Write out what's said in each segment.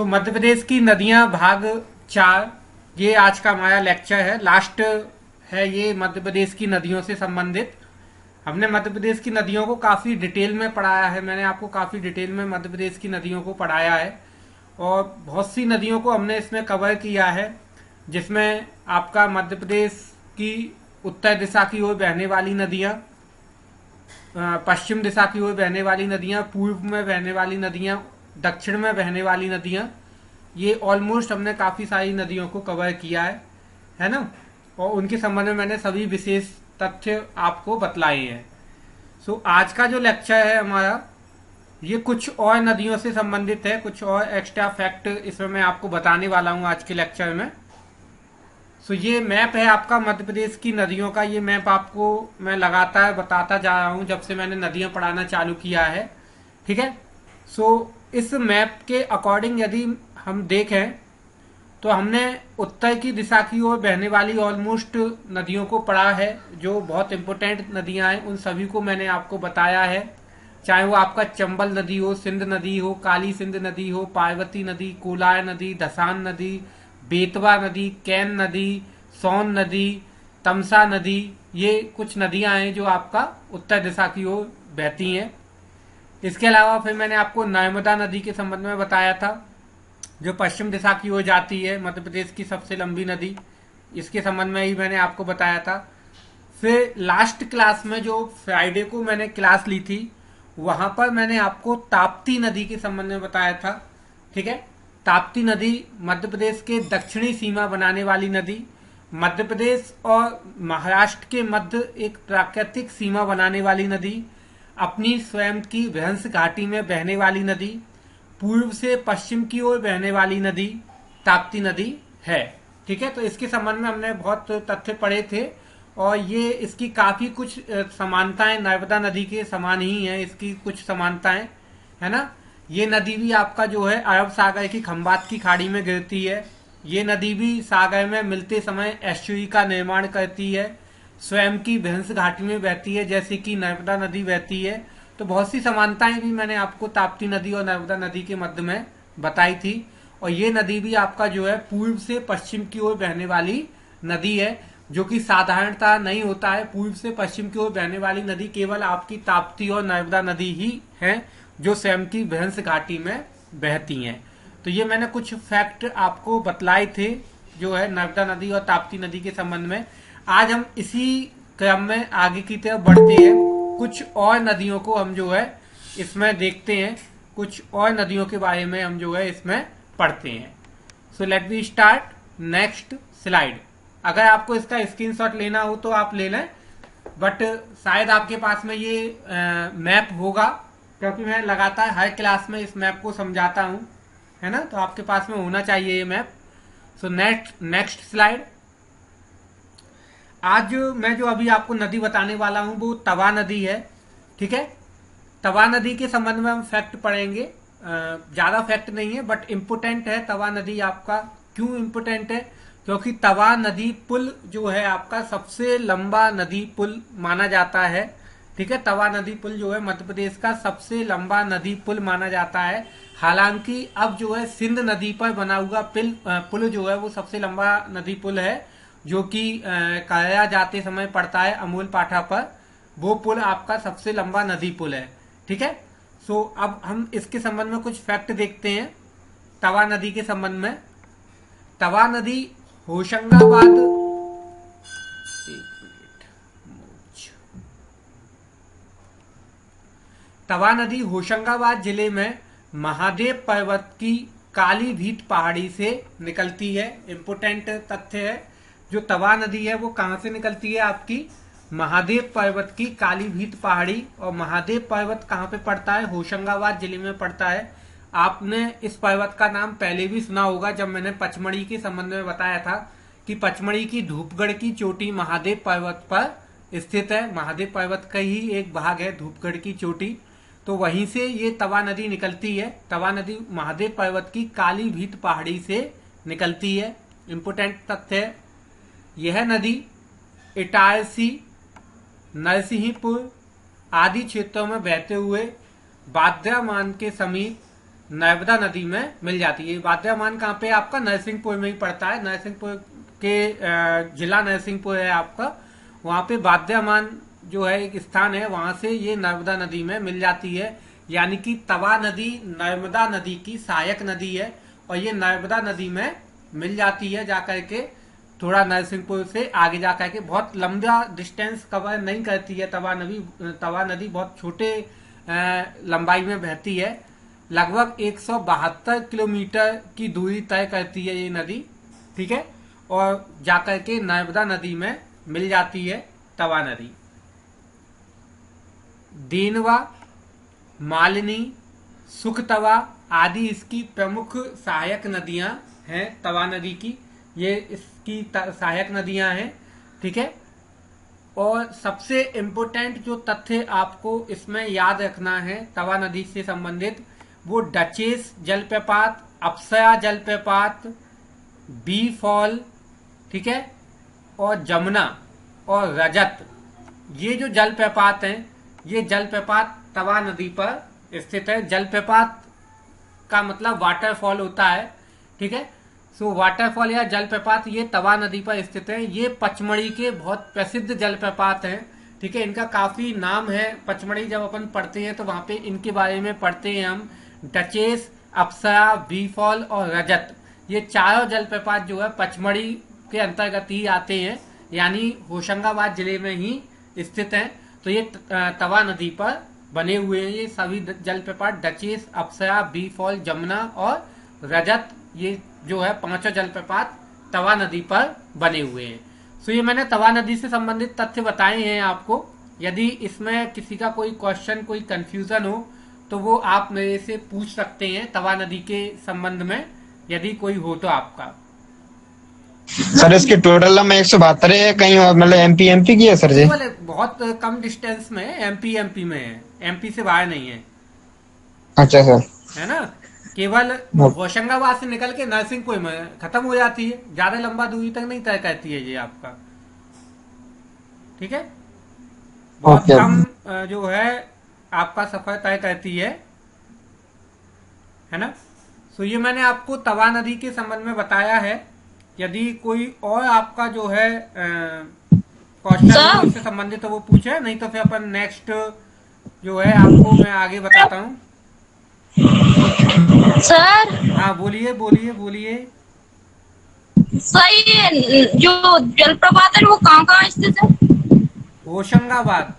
मध्य प्रदेश की नदियां भाग 4, ये आज का हमारा लेक्चर है, लास्ट है ये मध्य प्रदेश की नदियों से संबंधित। हमने मध्य प्रदेश की नदियों को काफी डिटेल में पढ़ाया है, मैंने आपको काफी डिटेल में मध्य प्रदेश की नदियों को पढ़ाया है और बहुत सी नदियों को हमने इसमें कवर किया है, जिसमें आपका मध्य प्रदेश की उत्तर दिशा की ओर बहने वाली नदियां, पश्चिम दिशा की ओर बहने वाली नदियां, पूर्व में बहने वाली नदियां, दक्षिण में बहने वाली नदियां, ये ऑलमोस्ट हमने काफी सारी नदियों को कवर किया है ना। और उनके संबंध में मैंने सभी विशेष तथ्य आपको बतलाए हैं। आज का जो लेक्चर है हमारा, ये कुछ और नदियों से संबंधित है, कुछ और एक्स्ट्रा फैक्ट इसमें मैं आपको बताने वाला हूं आज के लेक्चर में। ये मैप है आपका मध्य प्रदेश की नदियों का। ये मैप आपको मैं लगातार बताता जा रहा हूं जब से मैंने नदियां पढ़ाना चालू किया है, ठीक है। इस मैप के अकॉर्डिंग यदि हम देखें तो हमने उत्तर की दिशा की ओर बहने वाली ऑलमोस्ट नदियों को पढ़ा है, जो बहुत इंपोर्टेंट नदियां हैं उन सभी को मैंने आपको बताया है। चाहे वो आपका चंबल नदी हो, सिंध नदी हो, काली सिंध नदी हो, पार्वती नदी, कोलार नदी, धसान नदी, बेतवा नदी, कैन नदी, सोन नदी, तमसा नदी, ये कुछ नदियां हैं जो आपका उत्तर दिशा की ओर बहती हैं। इसके अलावा फिर मैंने आपको नर्मदा नदी के संबंध में बताया था, जो पश्चिम दिशा की ओर जाती है, मध्य प्रदेश की सबसे लंबी नदी, इसके संबंध में ही मैंने आपको बताया था। फिर लास्ट क्लास में जो फ्राइडे को मैंने क्लास ली थी, वहां पर मैंने आपको ताप्ती नदी के संबंध में बताया था, ठीक है। ताप्ती नदी मध्य प्रदेश के दक्षिणी सीमा बनाने वाली नदी, मध्य प्रदेश और महाराष्ट्र के मध्य एक प्राकृतिक सीमा बनाने वाली नदी, अपनी स्वयं की विहंस घाटी में बहने वाली नदी, पूर्व से पश्चिम की ओर बहने वाली नदी ताप्ती नदी है, ठीक है। तो इसके संबंध में हमने बहुत तथ्य पढ़े थे और ये इसकी काफी कुछ समानताएं नर्मदा नदी के समान ही है, इसकी कुछ समानताएं है ना। ये नदी भी आपका जो है अरब सागर की खंबात की खाड़ी में गिरती है। ये नदी भी सागर में मिलते समय एस्चुरी का निर्माण करती है, स्वयं की विहंस घाटी में बहती है जैसे कि नर्मदा नदी बहती है। तो बहुत सी समानताएं भी मैंने आपको ताप्ती नदी और नर्मदा नदी के मध्य में बताई थी। और ये नदी भी आपका जो है पूर्व से पश्चिम की ओर बहने वाली नदी है, जो कि साधारणतः नहीं होता है। पूर्व से पश्चिम की ओर बहने वाली नदी केवल आपकी ताप्ती और नर्मदा नदी ही है, जो स्वयं की विहंस घाटी में बहती हैं। तो ये मैंने कुछ फैक्ट आपको बतलाए थे जो है नर्मदा नदी और ताप्ती नदी के संबंध में। आज हम इसी क्रम में आगे की तरफ बढ़ते हैं, कुछ और नदियों को हम जो है इसमें देखते हैं, कुछ और नदियों के बारे में हम जो है इसमें पढ़ते हैं। Let we start next slide. अगर आपको इसका स्क्रीनशॉट लेना हो तो आप ले लें, बट शायद आपके पास में ये मैप होगा, क्योंकि मैं लगातार हर क्लास में इस मैप को समझाता हूं, है ना। तो आपके पास में होना चाहिए ये मैप। Next slide. आज मैं जो अभी आपको नदी बताने वाला हूं वो तवा नदी है, ठीक है। तवा नदी के संबंध में हम फैक्ट पढ़ेंगे, ज्यादा फैक्ट नहीं है बट इम्पोर्टेंट है। तवा नदी आपका क्यों इम्पोर्टेंट है? क्योंकि तवा नदी पुल जो है आपका सबसे लंबा नदी पुल माना जाता है, ठीक है। तवा नदी पुल जो है मध्य प्रदेश का सबसे लंबा नदी पुल माना जाता है। हालांकि अब जो है सिंध नदी पर बना हुआ पुल जो है वो सबसे लंबा नदी पुल है, जो कि काया जाते समय पड़ता है अमूल पाठा पर। वो पुल आपका सबसे लंबा नदी पुल है, ठीक है। अब हम इसके संबंध में कुछ फैक्ट देखते हैं तवा नदी के संबंध में। तवा नदी होशंगाबाद, तवा नदी होशंगाबाद जिले में महादेव पर्वत की काली भीत पहाड़ी से निकलती है। इंपोर्टेंट तथ्य है, जो तवा नदी है वो कहां से निकलती है? आपकी महादेव पर्वत की काली भीत पहाड़ी। और महादेव पर्वत कहां पे पड़ता है? होशंगाबाद जिले में पड़ता है। आपने इस पर्वत का नाम पहले भी सुना होगा, जब मैंने पचमढ़ी के संबंध में बताया था कि पचमढ़ी की धूपगढ़ की चोटी महादेव पर्वत पर स्थित है। महादेव पर्वत का ही एक भाग है धूपगढ़ की चोटी, तो वहीं से ये तवा नदी निकलती है। तवा नदी महादेव पर्वत की काली भीत पहाड़ी से निकलती है। इंपोर्टेंट तथ्य है। यह नदी इटारसी, नरसिंहपुर आदि क्षेत्रों में बहते हुए बाद्रा मान के समीप नर्मदा नदी में मिल जाती है। वाद्यमान कहाँ पे आपका नरसिंहपुर में ही पड़ता है, नरसिंहपुर के जिला नरसिंहपुर है आपका, वहां पे वाद्यमान जो है एक स्थान है, वहां से ये नर्मदा नदी में मिल जाती है। यानी कि तवा नदी नर्मदा नदी की सहायक नदी है और ये नर्मदा नदी में मिल जाती है जाकर के थोड़ा नरसिंहपुर से आगे जाकर के। बहुत लंबा डिस्टेंस कवर नहीं करती है तवा नदी बहुत छोटे लंबाई में बहती है। लगभग 172 किलोमीटर की दूरी तय करती है ये नदी, ठीक है, और जाकर के नर्मदा नदी में मिल जाती है तवा नदी। देनवा, मालिनी, सुखतवा आदि इसकी प्रमुख सहायक नदियां हैं तवा नदी की, ये इसकी सहायक नदियां हैं, ठीक है। और सबसे इम्पोर्टेंट जो तथ्य आपको इसमें याद रखना है तवा नदी से संबंधित, वो डचेस जलप्रपात, अप्सरा जलप्रपात, बी फॉल, ठीक है, और जमुना और रजत, ये जो जलप्रपात हैं ये जलप्रपात तवा नदी पर स्थित है। जलप्रपात का मतलब वाटरफॉल होता है, ठीक है। सो वाटरफॉल या जलप्रपात ये तवा नदी पर स्थित है। ये पचमढ़ी के बहुत प्रसिद्ध जलप्रपात हैं, ठीक है। इनका काफी नाम है, पचमढ़ी जब अपन पढ़ते हैं तो वहां पे इनके बारे में पढ़ते हैं हम। डचेस, अप्सरा, बी फॉल और रजत, ये चारों जलप्रपात जो है पचमढ़ी के अंतर्गत ही आते हैं, यानी होशंगाबाद जिले में ही स्थित हैं। तो ये तवा नदी पर बने हुए हैं ये सभी जलप्रपात, डचेस, अप्सरा, बी फॉल, जमुना और रजत, ये जो है पांचों जलप्रपात तवा नदी पर बने हुए हैं। सो ये मैंने तवा नदी से संबंधित तथ्य बताए हैं आपको। यदि इसमें किसी का कोई क्वेश्चन, कोई कंफ्यूजन हो तो वो आप मेरे से पूछ सकते हैं तवा नदी के संबंध में, यदि कोई हो तो आपका। सर इसकी टोटल लंबाई 172 है, कहीं और मतलब एमपी की है सर जी? बहुत कम डिस्टेंस में है, एमपी में है, एमपी से बाहर नहीं है। अच्छा सर, है ना, केवल होशंगाबाद से निकल के नरसिंहपुर में खत्म हो जाती है, ज्यादा लंबा दूरी तक नहीं तय करती है ये आपका, ठीक है। बहुत कम जो है आपका सफर तय करती है ना। सो ये मैंने आपको तवा नदी के संबंध में बताया है। यदि कोई और आपका जो है क्वेश्चन इससे संबंधित तो वो पूछे, नहीं तो फिर अपन नेक्स्ट जो है आपको मैं आगे बताता हूँ। सर हाँ बोलिए बोलिए बोलिए। सर ये जो जलप्रपात है वो कहाँ स्थित है? होशंगाबाद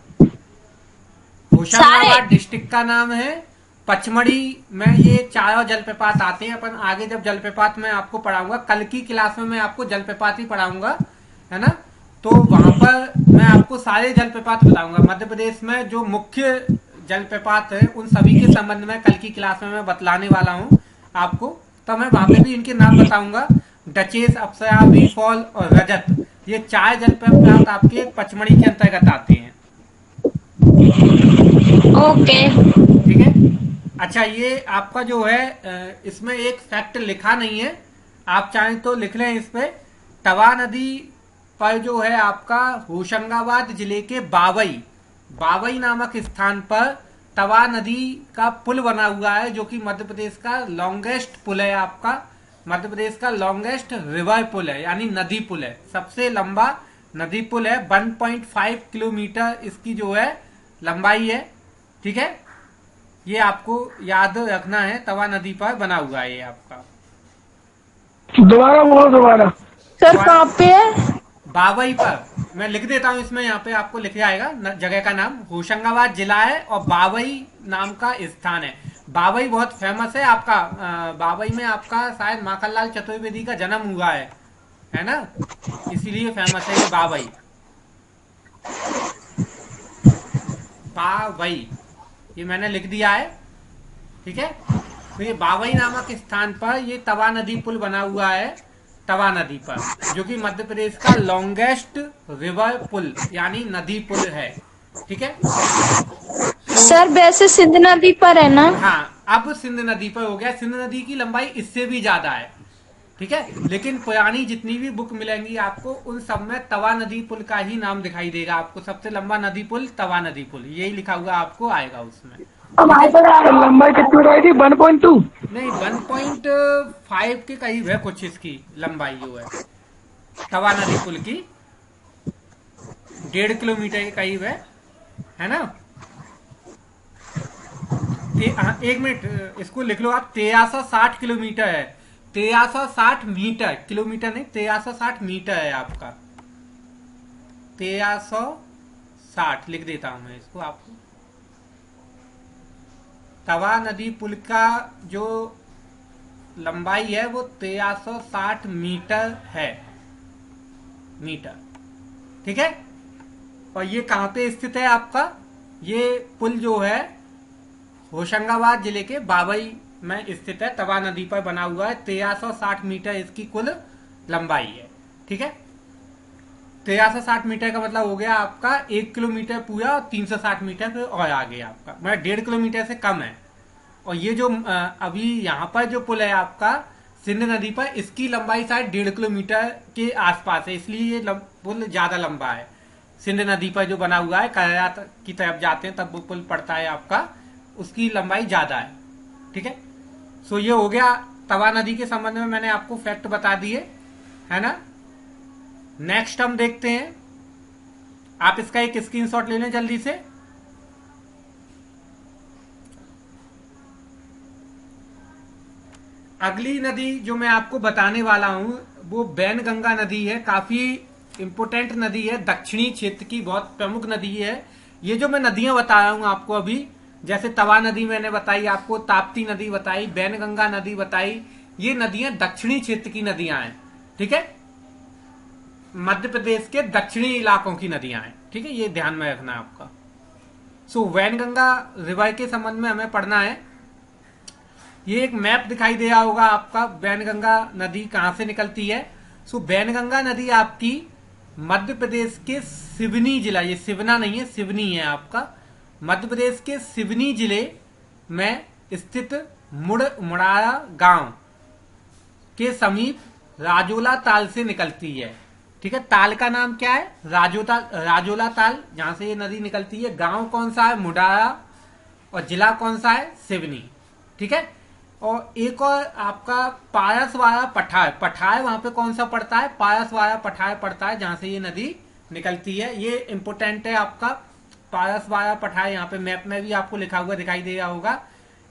डिस्ट्रिक्ट का नाम है। पचमढ़ी में ये चारों जलप्रपात आते हैं। अपन आगे जब जलप्रपात में आपको पढ़ाऊंगा, कल की क्लास में मैं आपको जलप्रपात ही पढ़ाऊंगा, है ना, तो वहां पर मैं आपको सारे जलप्रपात बताऊंगा। मध्य प्रदेश में जो मुख्य जलप्रपात है उन सभी के संबंध में कल की क्लास में मैं बतलाने वाला हूँ आपको। तो मैं वहां पे भी इनके नाम बताऊंगा, डचेस, अप्सरा, बी फॉल और रजत, ये चार जलप्रपात आपके पचमढ़ी के अंतर्गत आते हैं। ओके, ठीक है। अच्छा, ये आपका जो है इसमें एक फैक्ट लिखा नहीं है, आप चाहें तो लिख लें इस पे। तवा नदी पर जो है आपका होशंगाबाद जिले के बावई नामक स्थान पर तवा नदी का पुल बना हुआ है, जो कि मध्य प्रदेश का लॉन्गेस्ट पुल है आपका। मध्य प्रदेश का लॉन्गेस्ट रिवर पुल है, यानी नदी पुल है, सबसे लंबा नदी पुल है। 1.5 किलोमीटर इसकी जो है लंबाई है, ठीक है। ये आपको याद रखना है, तवा नदी पर बना हुआ है ये आपका। दोबारा बोलो दोबारा। सर कहाँ पे है? बावई पर, मैं लिख देता हूँ इसमें, यहाँ पे आपको लिख आएगा जगह का नाम। होशंगाबाद जिला है और बावई नाम का स्थान है। बावई बहुत फेमस है आपका। बावई में आपका शायद माखनलाल चतुर्वेदी का जन्म हुआ है ना, इसीलिए फेमस है ये बावई। ये मैंने लिख दिया है, ठीक है। तो ये बावई नामक स्थान पर ये तवा नदी पुल बना हुआ है, तवा नदी पर, जो कि मध्य प्रदेश का लॉन्गेस्ट रिवर पुल यानी नदी पुल है, ठीक है। सर वैसे सिंध नदी पर है ना? हाँ, अब सिंध नदी पर हो गया। सिंध नदी की लंबाई इससे भी ज्यादा है, ठीक है, लेकिन पुरानी जितनी भी बुक मिलेंगी आपको उन सब में तवा नदी पुल का ही नाम दिखाई देगा आपको। सबसे लंबा नदी पुल तवा नदी पुल, यही लिखा हुआ आपको आएगा उसमें, लंबाई कितनी बताई थी? 1.2। नहीं, 1.5 के करीब है कुछ इसकी लंबाई जो है तवा नदी पुल की, 1.5 किलोमीटर के करीब है ना। हाँ, 1 मिनट, इसको लिख लो आप, 1360 किलोमीटर है। 1360 मीटर, किलोमीटर नहीं, 1360 मीटर है आपका। 1360 लिख देता हूं मैं इसको आपको। तवा नदी पुल का जो लंबाई है वो 1360 मीटर है, मीटर, ठीक है। और ये कहाँ पे स्थित है आपका? ये पुल जो है होशंगाबाद जिले के बाबई में स्थित है, तवा नदी पर बना हुआ है। 1360 मीटर इसकी कुल लंबाई है, ठीक है। 1360 मीटर का मतलब हो गया आपका 1 किलोमीटर पूरा, और 360 मीटर फिर और आगे आपका, मतलब 1.5 किलोमीटर से कम है। और ये जो अभी यहाँ पर जो पुल है आपका सिंध नदी पर, इसकी लंबाई शायद 1.5 किलोमीटर के आसपास है, इसलिए ये पुल ज्यादा लंबा है। सिंध नदी पर जो बना हुआ है, करया की तरफ जाते हैं तब वो पुल पड़ता है आपका, उसकी लंबाई ज्यादा है, ठीक है। सो ये हो गया तवा नदी के संबंध में मैंने आपको फैक्ट बता दिए, है ना। नेक्स्ट हम देखते हैं, आप इसका एक स्क्रीनशॉट ले लें जल्दी से। अगली नदी जो मैं आपको बताने वाला हूं वो बैनगंगा नदी है। काफी इंपोर्टेंट नदी है, दक्षिणी क्षेत्र की बहुत प्रमुख नदी है। ये जो मैं नदियां बता रहा हूं आपको अभी, जैसे तवा नदी मैंने बताई आपको, ताप्ती नदी बताई, बैनगंगा नदी बताई, ये नदियां दक्षिणी क्षेत्र की नदियां हैं, ठीक है। मध्य प्रदेश के दक्षिणी इलाकों की नदियां हैं, ठीक है, ये ध्यान में रखना है आपका। सो वैनगंगा रिवर के संबंध में हमें पढ़ना है। ये एक मैप दिखाई दे रहा होगा आपका, वैनगंगा नदी कहां से निकलती है। सो वैनगंगा नदी आपकी मध्य प्रदेश के सिवनी जिला, ये सिवना नहीं है, सिवनी है आपका, मध्य प्रदेश के सिवनी जिले में स्थित मुड़ारा गांव के समीप राजोला ताल से निकलती है, ठीक है। ताल का नाम क्या है? राजोला ताल, जहां से ये नदी निकलती है। गांव कौन सा है? मुड़ारा, और जिला कौन सा है? सिवनी, ठीक है। और एक और आपका पारसवाड़ा पठार, पठार वहां पे कौन सा पड़ता है? पारसवाड़ा पठार पड़ता है, जहां से ये नदी निकलती है। ये इंपोर्टेंट है आपका, पारसवाड़ा पठार, यहाँ पे मैप में भी आपको लिखा हुआ दिखाई दे रहा होगा।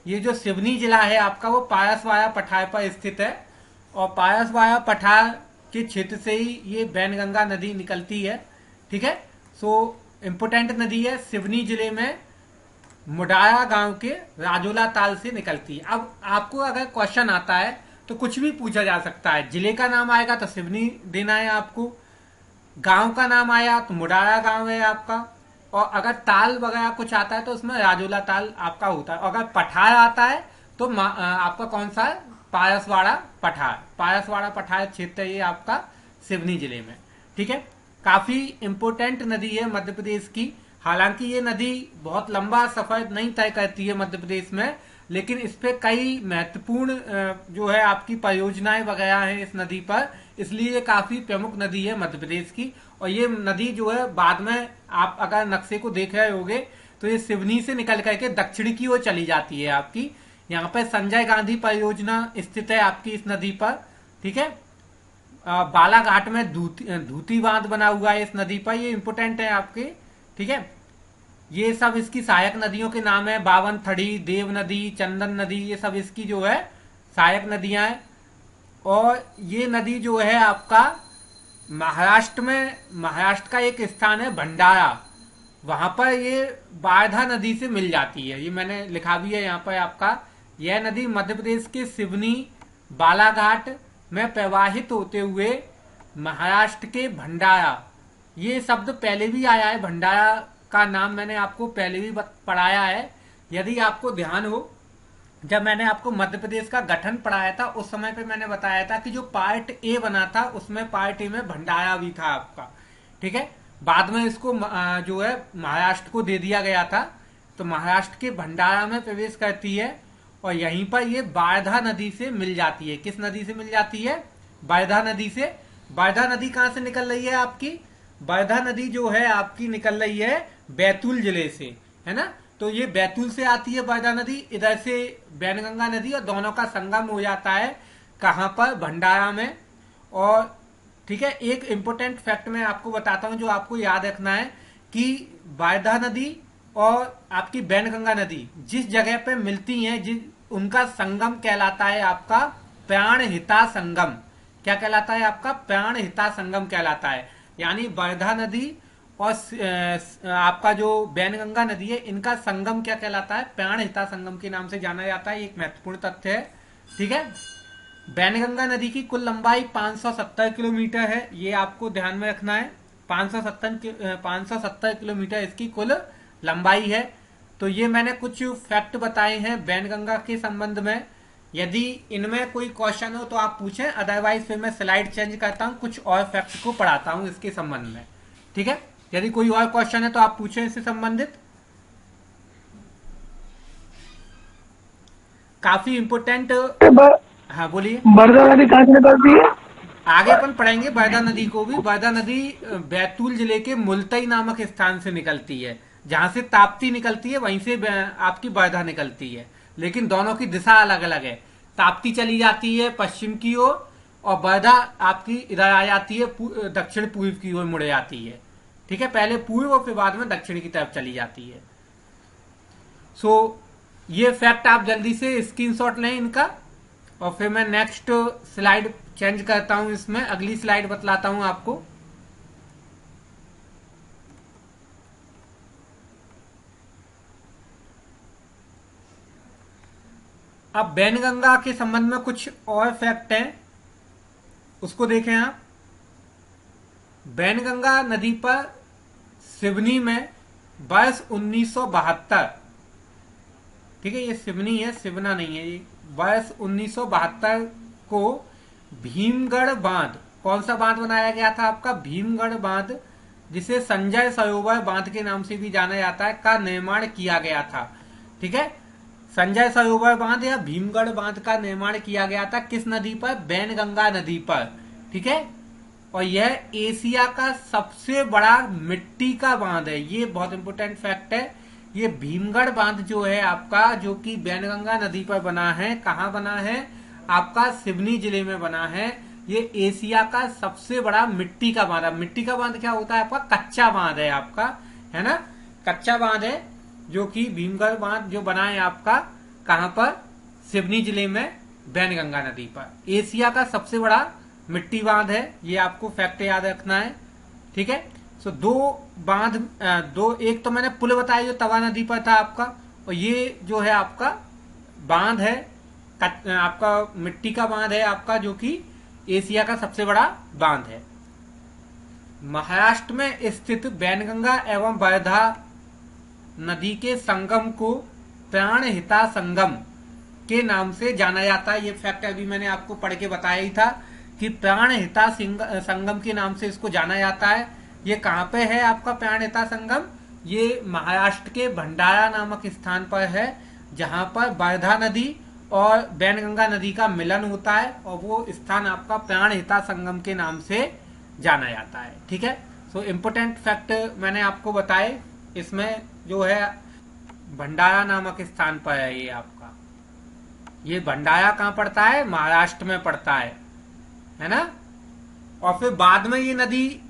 ये जो सिवनी जिला है आपका वो पारसवाड़ा पठार पर स्थित है, और पारसवाड़ा पठार के क्षेत्र से ही ये बैनगंगा नदी निकलती है, ठीक है। सो इंपोर्टेंट नदी है, सिवनी जिले में मुडारा गांव के राजोला ताल से निकलती है। अब आपको अगर क्वेश्चन आता है तो कुछ भी पूछा जा सकता है। जिले का नाम आएगा तो सिवनी देना है आपको, गांव का नाम आया तो मुडारा गांव है आपका, और अगर ताल वगैरह कुछ आता है तो उसमें राजोला ताल आपका होता है। अगर पठार आता है तो आपका कौन सा है? पारसवाड़ा पठार, पारसवाड़ा पठार क्षेत्र ये आपका सिवनी जिले में, ठीक है। काफी इंपोर्टेंट नदी है मध्य प्रदेश की। हालांकि ये नदी बहुत लंबा सफर नहीं तय करती है मध्य प्रदेश में, लेकिन इस पे कई महत्वपूर्ण जो है आपकी परियोजनाएं वगैरह हैं इस नदी पर, इसलिए ये काफी प्रमुख नदी है मध्य प्रदेश की। और ये नदी जो है बाद में आप अगर नक्शे को देख रहे होगे तो ये सिवनी से निकल करके दक्षिण की ओर चली जाती है आपकी। यहाँ पर संजय गांधी परियोजना स्थित है आपकी इस नदी पर, ठीक है। बालाघाट में धूती बांध बना हुआ है इस नदी पर, ये इंपोर्टेंट है आपके, ठीक है। ये सब इसकी सहायक नदियों के नाम है, बावनथड़ी, देव नदी, चंदन नदी, ये सब इसकी जो है सहायक नदियां हैं। और ये नदी जो है आपका महाराष्ट्र में, महाराष्ट्र का एक स्थान है भंडारा, वहां पर ये वारधा नदी से मिल जाती है। ये मैंने लिखा भी है यहाँ पर आपका। यह नदी मध्य प्रदेश के सिवनी, बालाघाट में प्रवाहित होते हुए महाराष्ट्र के भंडारा, ये शब्द पहले भी आया है, भंडारा का नाम मैंने आपको पहले भी पढ़ाया है। यदि आपको ध्यान हो, जब मैंने आपको मध्य प्रदेश का गठन पढ़ाया था उस समय पे मैंने बताया था कि जो पार्ट ए बना था उसमें पार्ट ए में भंडारा भी था आपका, ठीक है। बाद में इसको जो है महाराष्ट्र को दे दिया गया था, तो महाराष्ट्र के भंडारा में प्रवेश करती है और यहीं पर ये वारधा नदी से मिल जाती है। किस नदी से मिल जाती है? वारधा नदी से। वारधा नदी कहां से निकल रही है आपकी? वारधा नदी जो है आपकी निकल रही है बैतूल जिले से, है ना। तो ये बैतूल से आती है वर्धा नदी, इधर से बैनगंगा नदी, और दोनों का संगम हो जाता है कहाँ पर, भंडारा में। और ठीक है, एक इंपॉर्टेंट फैक्ट मैं आपको बताता हूं जो आपको याद रखना है कि वर्धा नदी और आपकी बैनगंगा नदी जिस जगह पे मिलती हैं, उनका संगम कहलाता है आपका प्राणहिता संगम। क्या कहलाता है आपका? प्राणहिता संगम कहलाता है। यानी वर्धा नदी और आपका जो बैनगंगा नदी है, इनका संगम क्या कहलाता है? प्राणहिता संगम के नाम से जाना जाता है। एक महत्वपूर्ण तथ्य है। ठीक है, बैनगंगा नदी की कुल लंबाई 570 किलोमीटर है, ये आपको ध्यान में रखना है। 570 किलोमीटर इसकी कुल लंबाई है। तो ये मैंने कुछ फैक्ट बताए हैं बैनगंगा के संबंध में। यदि इनमें कोई क्वेश्चन हो तो आप पूछें, अदरवाइज फिर मैं स्लाइड चेंज करता हूं, कुछ और फैक्ट को पढ़ाता हूं इसके संबंध में। ठीक है, यदि कोई और क्वेश्चन है तो आप पूछें इससे संबंधित। काफी इंपोर्टेंट। हाँ बोलिए। वर्धा नदी कहाँ से निकलती है? आगे अपन पढ़ेंगे वर्धा नदी को भी। वर्धा नदी बैतूल जिले के मुलतई नामक स्थान से निकलती है। जहां से ताप्ती निकलती है वहीं से आपकी वर्धा निकलती है, लेकिन दोनों की दिशा अलग अलग है। ताप्ती चली जाती है पश्चिम की ओर, और वर्धा आपकी इधर आ जाती है दक्षिण पूर्व की ओर मुड़ जाती है। ठीक है, पहले पूर्व और फिर बाद में दक्षिण की तरफ चली जाती है। सो ये फैक्ट आप जल्दी से स्क्रीनशॉट लें इनका, और फिर मैं नेक्स्ट स्लाइड चेंज करता हूं, इसमें अगली स्लाइड बतलाता हूं आपको। अब बैनगंगा के संबंध में कुछ और फैक्ट हैं, उसको देखें आप। बैनगंगा नदी पर सिवनी में वर्ष 1972, ठीक है, ये सिवनी है, सिवना नहीं है, ये वर्ष 1972 को भीमगढ़ बांध, कौन सा बांध बनाया गया था आपका? भीमगढ़ बांध, जिसे संजय सरोवर बांध के नाम से भी जाना जाता है, का निर्माण किया गया था। ठीक है, संजय सरोवर बांध या भीमगढ़ बांध का निर्माण किया गया था किस नदी पर? बैनगंगा नदी पर। ठीक है, और यह एशिया का सबसे बड़ा मिट्टी का बांध है। ये बहुत इंपोर्टेंट फैक्ट है। ये भीमगढ़ बांध जो है आपका, जो कि बैनगंगा नदी पर बना है, कहाँ बना है? आपका सिवनी जिले में बना है। ये एशिया का सबसे बड़ा मिट्टी का बांध है। मिट्टी का बांध क्या होता है आपका? कच्चा बांध है आपका, है ना, कच्चा बांध है, जो कि भीमगढ़ बांध जो बना है आपका कहां पर? सिवनी जिले में बैनगंगा नदी पर। एशिया का सबसे बड़ा मिट्टी बांध है, ये आपको फैक्ट याद रखना है। ठीक है, सो दो बांध, एक तो मैंने पुल बताया जो तवा नदी पर था आपका, और ये जो है आपका बांध है, आपका मिट्टी का बांध है आपका, जो कि एशिया का सबसे बड़ा बांध है। महाराष्ट्र में स्थित बैनगंगा एवं वर्धा नदी के संगम को प्राणहिता संगम के नाम से जाना जाता है। ये फैक्ट अभी मैंने आपको पढ़ के बताया ही था कि प्राणहिता संगम के नाम से इसको जाना जाता है। ये कहाँ पे है आपका प्राणहिता संगम? ये महाराष्ट्र के भंडारा नामक स्थान पर है, जहां पर वर्धा नदी और बैनगंगा नदी का मिलन होता है, और वो स्थान आपका प्राणहिता संगम के नाम से जाना जाता है। ठीक है, सो इम्पोर्टेंट फैक्ट मैंने आपको बताए। इसमें जो है भंडारा नामक स्थान पर है ये आपका। ये भंडारा कहाँ पड़ता है? महाराष्ट्र में पड़ता है ना। और फिर बाद में ये नदी,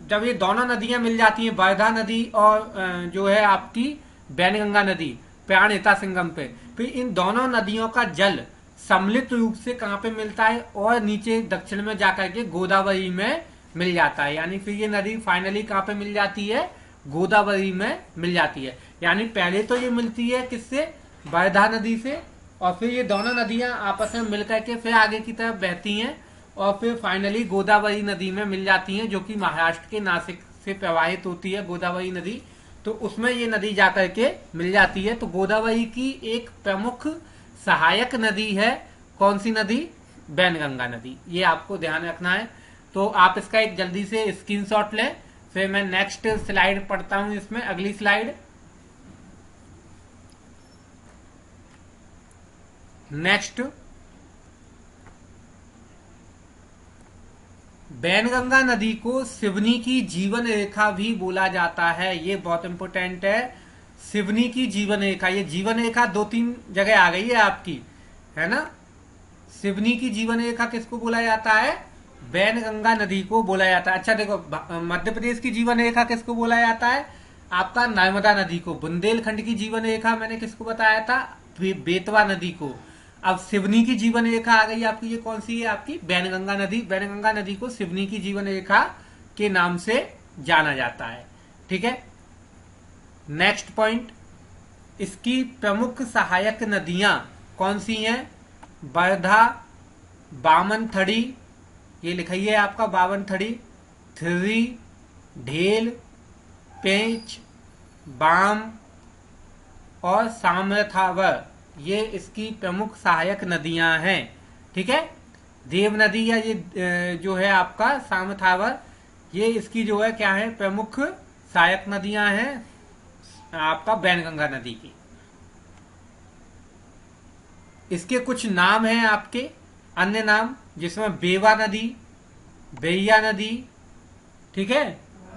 जब ये दोनों नदियां मिल जाती हैं, वर्धा नदी और जो है आपकी बैनगंगा नदी प्राणहिता संगम पे, फिर इन दोनों नदियों का जल सम्मिलित रूप से कहाँ पे मिलता है? और नीचे दक्षिण में जाकर के गोदावरी में मिल जाता है। यानी फिर ये नदी फाइनली कहाँ पे मिल जाती है? गोदावरी में मिल जाती है। यानी पहले तो ये मिलती है किससे? वर्धा नदी से, और फिर ये दोनों नदियां आपस में मिलकर के फिर आगे की तरफ बहती हैं, और फिर फाइनली गोदावरी नदी में मिल जाती हैं, जो कि महाराष्ट्र के नासिक से प्रवाहित होती है गोदावरी नदी। तो उसमें ये नदी जाकर के मिल जाती है। तो गोदावरी की एक प्रमुख सहायक नदी है कौन सी नदी? बैनगंगा नदी। ये आपको ध्यान रखना है। तो आप इसका एक जल्दी से स्क्रीनशॉट लें, फिर मैं नेक्स्ट स्लाइड पढ़ता हूं। इसमें अगली स्लाइड, नेक्स्ट, बैनगंगा नदी को सिवनी की जीवन रेखा भी बोला जाता है। ये बहुत इंपॉर्टेंट है। सिवनी की जीवन रेखा, ये जीवन रेखा 2-3 जगह आ गई है आपकी, है ना। सिवनी की जीवन रेखा किसको बोला जाता है? वैनगंगा नदी को बोला जाता है। अच्छा देखो, मध्य प्रदेश की जीवन रेखा किसको बोला जाता है? आपका नर्मदा नदी को। बुंदेलखंड की जीवन रेखा मैंने किसको बताया था? बेतवा नदी को। अब सिवनी की जीवन रेखा आ गई आपकी, ये कौन सी है आपकी? वैनगंगा नदी। वैनगंगा नदी को सिवनी की जीवन रेखा के नाम से जाना जाता है। ठीक है, नेक्स्ट पॉइंट, इसकी प्रमुख सहायक नदियां कौन सी हैं? वर्धा, बामनथड़ी, ये लिखाइए आपका बामनथड़ी, थिर्री, ढेल, पेंच, बाम और सामथावर, ये इसकी प्रमुख सहायक नदियां हैं। ठीक है, देव नदी या ये जो है आपका सामथावर, ये इसकी जो है क्या है? प्रमुख सहायक नदियां हैं आपका वैनगंगा नदी की। इसके कुछ नाम हैं आपके अन्य नाम, जिसमें बेवा नदी, बेया नदी, ठीक है,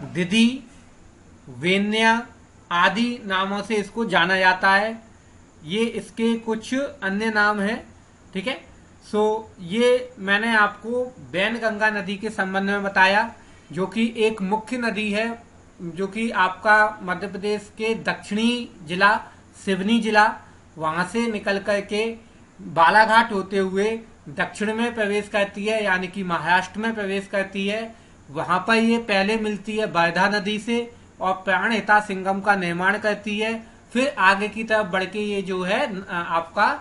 दिदी, वेन्या आदि नामों से इसको जाना जाता है। ये इसके कुछ अन्य नाम हैं। ठीक है, सो ये मैंने आपको वैनगंगा नदी के संबंध में बताया, जो कि एक मुख्य नदी है, जो कि आपका मध्य प्रदेश के दक्षिणी जिला सिवनी जिला, वहां से निकल करके बालाघाट होते हुए दक्षिण में प्रवेश करती है, यानी कि महाराष्ट्र में प्रवेश करती है। वहां पर ये पहले मिलती है वर्धा नदी से और प्राणहिता संगम का निर्माण करती है। फिर आगे की तरफ बढ़ के ये जो है आपका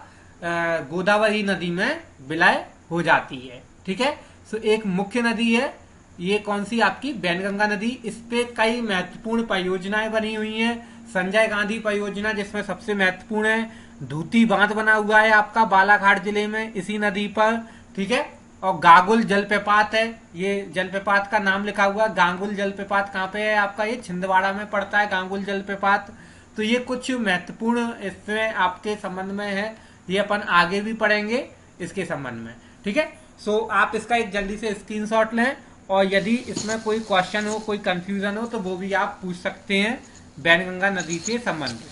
गोदावरी नदी में विलय हो जाती है। ठीक है, सो एक मुख्य नदी है ये, कौन सी? आपकी वैनगंगा नदी। इस पे कई महत्वपूर्ण परियोजनाएं बनी हुई हैं। संजय गांधी परियोजना जिसमें सबसे महत्वपूर्ण है। धूती बांध बना हुआ है आपका बालाघाट जिले में इसी नदी पर। ठीक है, और गांगुल जलप्रपात है, ये जलप्रपात का नाम लिखा हुआ है। गांगुल जलप्रपात कहाँ पे है आपका? ये छिंदवाड़ा में पड़ता है गांगुल जलप्रपात। तो ये कुछ महत्वपूर्ण इसमें आपके संबंध में है, ये अपन आगे भी पढ़ेंगे इसके संबंध में। ठीक है, सो आप इसका एक जल्दी से स्क्रीनशॉट लें, और यदि इसमें कोई क्वेश्चन हो, कोई कंफ्यूजन हो, तो वो भी आप पूछ सकते हैं वैनगंगा नदी से संबंधित।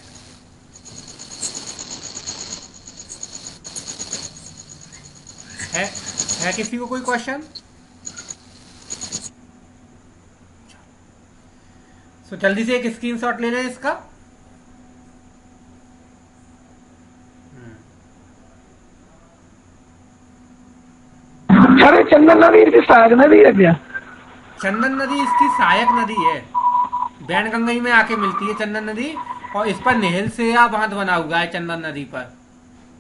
है किसी को कोई क्वेश्चन? सो जल्दी से एक स्क्रीनशॉट ले लें इसका। अरे चंदन नदी इसकी सहायक नदी है क्या? चंदन नदी इसकी सहायक नदी है, वैनगंगा में आके मिलती है चंदन नदी, और इस पर नेहेल सेरा बांध बना हुआ है चंदन नदी पर,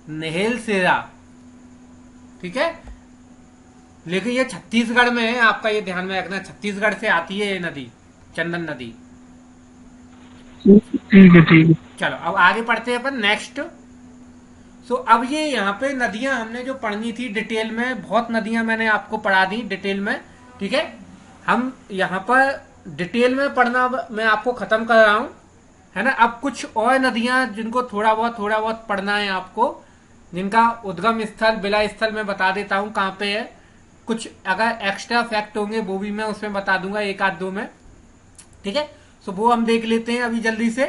नेहेल सेरा। ठीक है, लेकिन ये छत्तीसगढ़ में है, आपका ये ध्यान में रखना, छत्तीसगढ़ से आती है ये नदी, चंदन नदी। ठीक है ठीक है। चलो अब आगे पढ़ते हैं अपन नेक्स्ट। सो अब ये यहाँ पे नदियां हमने जो पढ़नी थी डिटेल में, बहुत नदियां मैंने आपको पढ़ा दी डिटेल में। ठीक है, हम यहाँ पर डिटेल में पढ़ना मैं आपको खत्म कर रहा हूँ, है ना। अब कुछ और नदियां जिनको थोड़ा बहुत पढ़ना है आपको, जिनका उद्गम स्थल विलय स्थल मैं बता देता हूँ कहाँ पे है। कुछ अगर एक्स्ट्रा फैक्ट होंगे वो भी मैं उसमें बता दूंगा, एक आध दो में। ठीक है, सो वो हम देख लेते हैं अभी जल्दी से।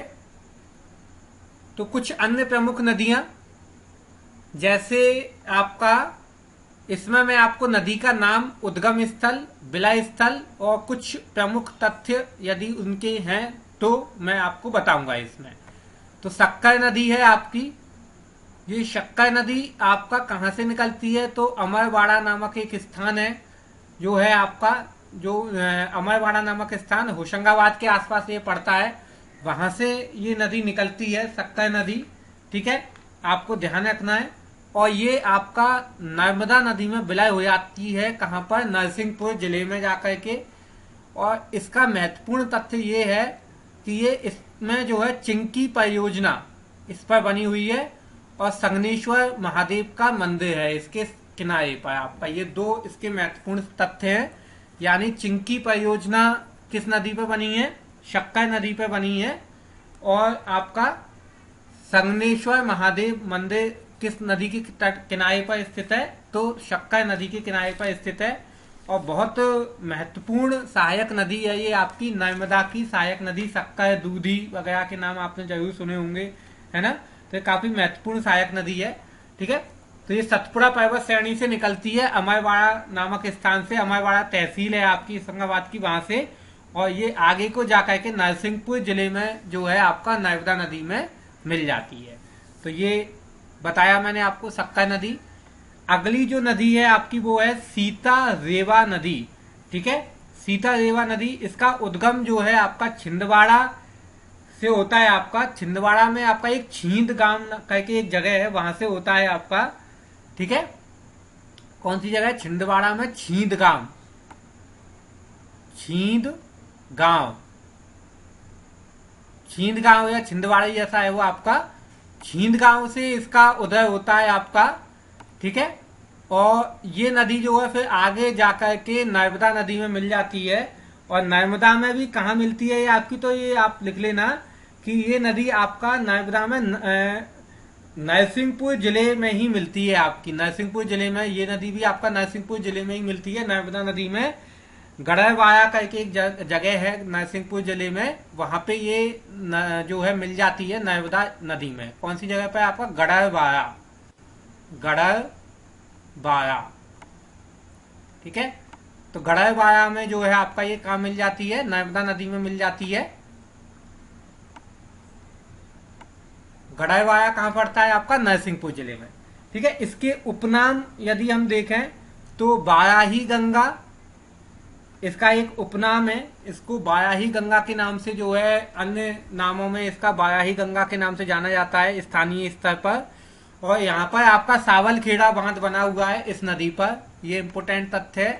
तो कुछ अन्य प्रमुख नदियां, जैसे आपका इसमें मैं आपको नदी का नाम, उद्गम स्थल, विलय स्थल और कुछ प्रमुख तथ्य यदि उनके हैं तो मैं आपको बताऊंगा इसमें। तो शक्कर नदी है आपकी, ये शक्कर नदी आपका कहाँ से निकलती है? तो अमरवाड़ा नामक एक स्थान है, जो है आपका जो अमरवाड़ा नामक स्थान होशंगाबाद के आसपास ये पड़ता है, वहां से ये नदी निकलती है, शक्कर नदी। ठीक है, आपको ध्यान रखना है। और ये आपका नर्मदा नदी में विलय हो जाती है, कहां पर? नरसिंहपुर जिले में जाकर के। और इसका महत्वपूर्ण तथ्य ये है कि ये इसमें जो है चिंकी परियोजना इस पर बनी हुई है, और संगनेश्वर महादेव का मंदिर है इसके किनारे पर आपका। ये दो इसके महत्वपूर्ण तथ्य हैं। यानी चिंकी परियोजना किस नदी पर बनी है? शक्कर नदी पर बनी है। और आपका संगनेश्वर महादेव मंदिर किस नदी के किनारे पर स्थित है? तो शक्कर नदी के किनारे पर स्थित है। और बहुत महत्वपूर्ण सहायक नदी है ये आपकी नर्मदा की सहायक नदी। सक्कर, दूधी वगैरह के नाम आपने जरूर सुने होंगे, है ना। तो ये काफी महत्वपूर्ण सहायक नदी है, ठीक है। तो ये सतपुड़ा पर्वत श्रेणी से निकलती है अमरवाड़ा नामक स्थान से। अमरवाड़ा तहसील है आपकी होशंगाबाद की, वहां से। और ये आगे को जाकर के नरसिंहपुर जिले में जो है आपका नर्मदा नदी में मिल जाती है। तो ये बताया मैंने आपको सक्कर नदी। अगली जो नदी है आपकी वो है सीता रेवा नदी, ठीक है। सीता रेवा नदी, इसका उद्गम जो है आपका छिंदवाड़ा से होता है आपका। छिंदवाड़ा में आपका एक छींद गांव करके एक जगह है, वहां से होता है आपका, ठीक है। कौन सी जगह है? छिंदवाड़ा में छींद गांव, छींद गांव, छींद गांव या छिंदवाड़ा जैसा है वो आपका। छींद गांव से इसका उदय होता है आपका, ठीक है। और ये नदी जो है फिर आगे जाकर के नर्मदा नदी में मिल जाती है। और नर्मदा में भी कहाँ मिलती है ये आपकी, तो ये आप लिख लेना कि ये नदी आपका नर्मदा में नरसिंहपुर जिले में ही मिलती है आपकी। नरसिंहपुर जिले में ये नदी भी आपका नरसिंहपुर जिले में ही मिलती है। नर्मदा नदी में गढ़वाया करके एक जगह है नरसिंहपुर जिले में, वहां पे ये जो है मिल जाती है नर्मदा नदी में। कौन सी जगह पे आपका? गढ़वाया, गढ़वाया, ठीक है। तो गढ़वाया में जो है आपका ये कहाँ मिल जाती है? नर्मदा नदी में मिल जाती है। गढ़वाया कहाँ पड़ता है आपका? नरसिंहपुर जिले में, ठीक है। इसके उपनाम यदि हम देखें तो बायाही गंगा इसका एक उपनाम है। इसको बायाही गंगा के नाम से जो है, अन्य नामों में इसका बायाही गंगा के नाम से जाना जाता है स्थानीय स्तर पर। और यहाँ पर आपका सावलखेड़ा बांध बना हुआ है इस नदी पर, ये इंपोर्टेंट तथ्य है।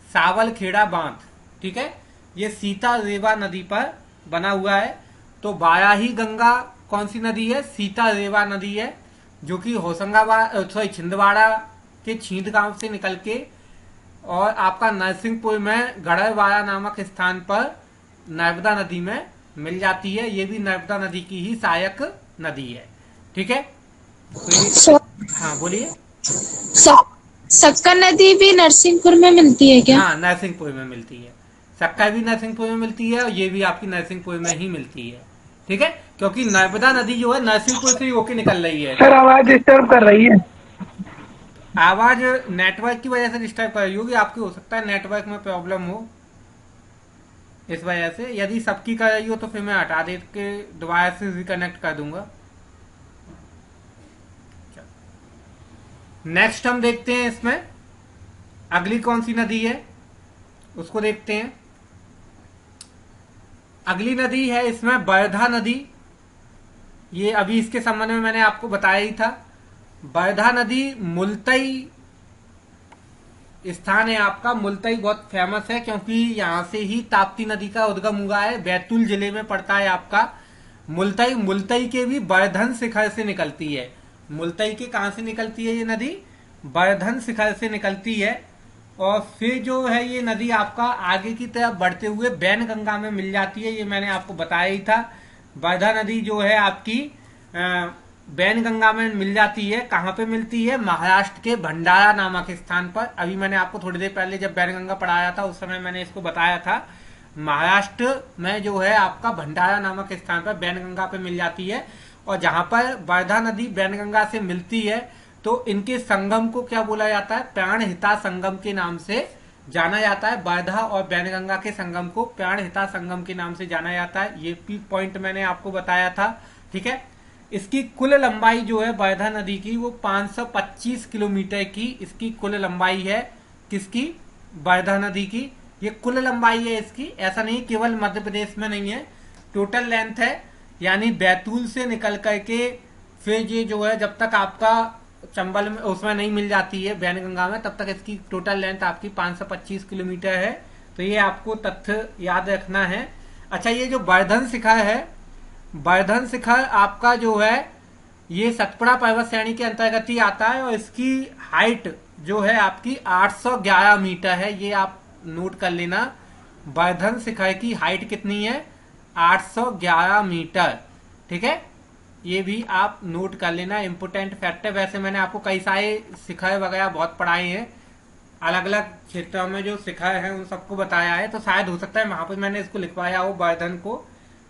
सावलखेड़ा बांध, ठीक है, ये सीता रेवा नदी पर बना हुआ है। तो बायाही गंगा कौन सी नदी है? सीता रेवा नदी है, जो कि होशंगाबाद छिंदवाड़ा के छींद गांव से निकल के और आपका नरसिंहपुर में गढ़वाया नामक स्थान पर नर्मदा नदी में मिल जाती है। ये भी नर्मदा नदी की ही सहायक नदी है, ठीक है। तो हाँ बोलिए। सक्कर नदी भी नरसिंहपुर में मिलती है क्या? हाँ, नरसिंहपुर में मिलती है। सक्कर भी नरसिंहपुर में मिलती है और ये भी आपकी नरसिंहपुर में ही मिलती है, ठीक है। क्योंकि नर्मदा नदी जो है नरसिंहपुर से होके निकल रही है। सर आवाज डिस्टर्ब कर रही है। आवाज नेटवर्क की वजह से डिस्टर्ब कर रही होगी आपकी, हो सकता है नेटवर्क में प्रॉब्लम हो इस वजह से। यदि सबकी कर रही हो तो फिर मैं हटा दे के दोबारा से रिकनेक्ट कर दूंगा। नेक्स्ट हम देखते हैं इसमें अगली कौन सी नदी है उसको देखते हैं। अगली नदी है इसमें वर्धा नदी। ये अभी इसके संबंध में मैंने आपको बताया ही था। वर्धा नदी मुलतई स्थान है आपका। मुलतई बहुत फेमस है क्योंकि यहां से ही ताप्ती नदी का उद्गम हुआ है। बैतूल जिले में पड़ता है आपका मुलतई। मुलतई के भी वर्धन शिखर से निकलती है। मुलतई के कहां से निकलती है ये नदी? वर्धन शिखर से निकलती है। और फिर जो है ये नदी आपका आगे की तरफ बढ़ते हुए बैनगंगा में मिल जाती है। ये मैंने आपको बताया ही था। वर्धा नदी जो है आपकी बैनगंगा में मिल जाती है। कहां पे मिलती है? महाराष्ट्र के भंडारा नामक स्थान पर। अभी मैंने आपको थोड़ी देर पहले जब बैनगंगा पढ़ाया था उस समय मैंने इसको बताया था। महाराष्ट्र में जो है आपका भंडारा नामक स्थान पर बैनगंगा पे मिल जाती है। और जहां पर वर्धा नदी बैनगंगा से मिलती है तो इनके संगम को क्या बोला जाता है? प्राणहिता संगम के नाम से जाना जाता है। वर्धा और बैनगंगा के संगम को प्राणहिता संगम के नाम से जाना जाता है। ये भी पॉइंट मैंने आपको बताया था, ठीक है। इसकी कुल लंबाई जो है वर्धा नदी की वो 525 किलोमीटर की इसकी कुल लंबाई है। किसकी? वर्धा नदी की। ये कुल लंबाई है इसकी, ऐसा नहीं केवल मध्य प्रदेश में नहीं है, टोटल लेंथ है। यानी बैतूल से निकल करके फिर ये जो है जब तक आपका चंबल में उसमें नहीं मिल जाती है बैनगंगा में, तब तक इसकी टोटल लेंथ आपकी 525 किलोमीटर है। तो ये आपको तथ्य याद रखना है। अच्छा, ये जो वर्धन शिखर है, वर्धन शिखर आपका जो है ये सतपुड़ा पर्वत श्रेणी के अंतर्गत ही आता है। और इसकी हाइट जो है आपकी 811 मीटर है। ये आप नोट कर लेना। वर्धन शिखर की हाइट कितनी है? 811 मीटर, ठीक है। ये भी आप नोट कर लेना, इंपोर्टेंट फैक्ट है। वैसे मैंने आपको कई सारे शिखर वगैरह बहुत पढ़ाए हैं, अलग अलग क्षेत्रों में जो शिखर है उन सबको बताया है, तो शायद हो सकता है वहां पर मैंने इसको लिखवाया हो वर्धन को।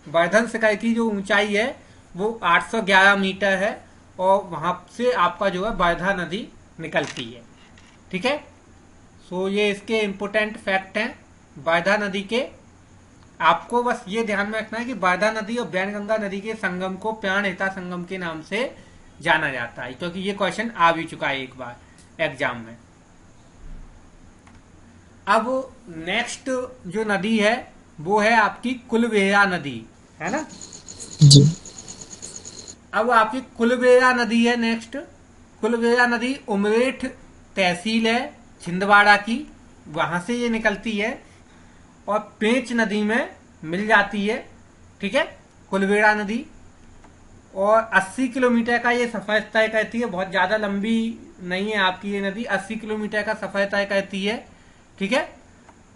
वर्धन शिखर की जो ऊंचाई है वो 811 मीटर है और वहां से आपका जो है वर्धा नदी निकलती है। ठीक है, सो ये इसके इम्पोर्टेंट फैक्ट हैं वर्धा नदी के। आपको बस ये ध्यान में रखना है कि वर्धा नदी और वैनगंगा नदी के संगम को प्राणहिता संगम के नाम से जाना जाता है, क्योंकि ये क्वेश्चन आ भी चुका है एक बार एग्जाम में। अब नेक्स्ट जो नदी है वो है आपकी कुलबेड़ा नदी, है ना जी। अब आपकी कुलबेड़ा नदी है नेक्स्ट। कुलबेड़ा नदी उमरेठ तहसील है छिंदवाड़ा की, वहां से ये निकलती है और पेंच नदी में मिल जाती है। ठीक है, कुलबेड़ा नदी और 80 किलोमीटर का ये सफर तय करती है, बहुत ज्यादा लंबी नहीं है आपकी ये नदी, 80 किलोमीटर का सफर तय करती है। ठीक है,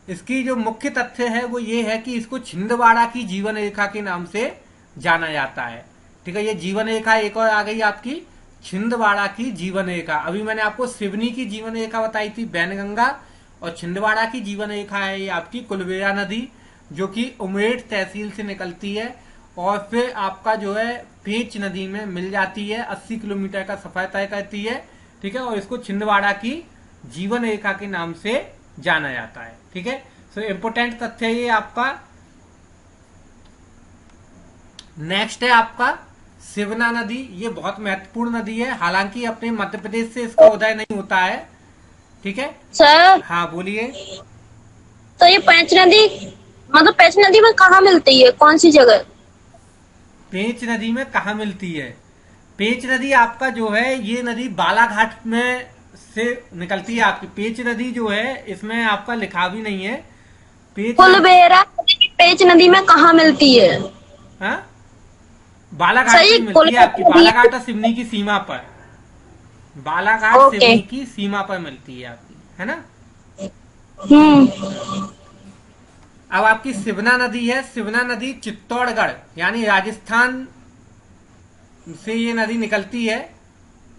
इसकी जो मुख्य तथ्य है वो ये है कि इसको छिंदवाड़ा की जीवन रेखा के नाम से जाना जाता है। ठीक है, ये जीवन रेखा एक और आ गई आपकी छिंदवाड़ा की जीवन रेखा। अभी मैंने आपको सिवनी की जीवन रेखा बताई थी वैनगंगा, और छिंदवाड़ा की जीवन रेखा है ये आपकी कुलबेड़ा नदी, जो कि उमरेठ तहसील से निकलती है और फिर आपका जो है पेंच नदी में मिल जाती है, 80 किलोमीटर का सफर तय करती है। ठीक है, और इसको छिंदवाड़ा की जीवन रेखा के नाम से जाना जाता है। ठीक है, सो इम्पोर्टेंट तथ्य ये आपका। नेक्स्ट है आपका सिवना नदी। ये बहुत महत्वपूर्ण नदी है, हालांकि अपने मध्य प्रदेश से इसका उदय नहीं होता है। ठीक है सर, हाँ बोलिए। तो ये पेंच नदी मतलब पेंच नदी में कहाँ मिलती है, कौन सी जगह? पेंच नदी में कहा मिलती है? पेंच नदी आपका जो है ये नदी बालाघाट में से निकलती है आपकी। पेंच नदी जो है इसमें आपका लिखा भी नहीं है कुलबेड़ा नदी पेंच नदी में कहाँ मिलती है? हाँ? बालाघाट सही, से मिलती है आपकी, बालाघाट और सिवनी की सीमा पर। बालाघाट सिवनी की सीमा पर मिलती है आपकी, है ना। अब आपकी सिवना नदी है। सिवना नदी चित्तौड़गढ़ यानी राजस्थान से ये नदी निकलती है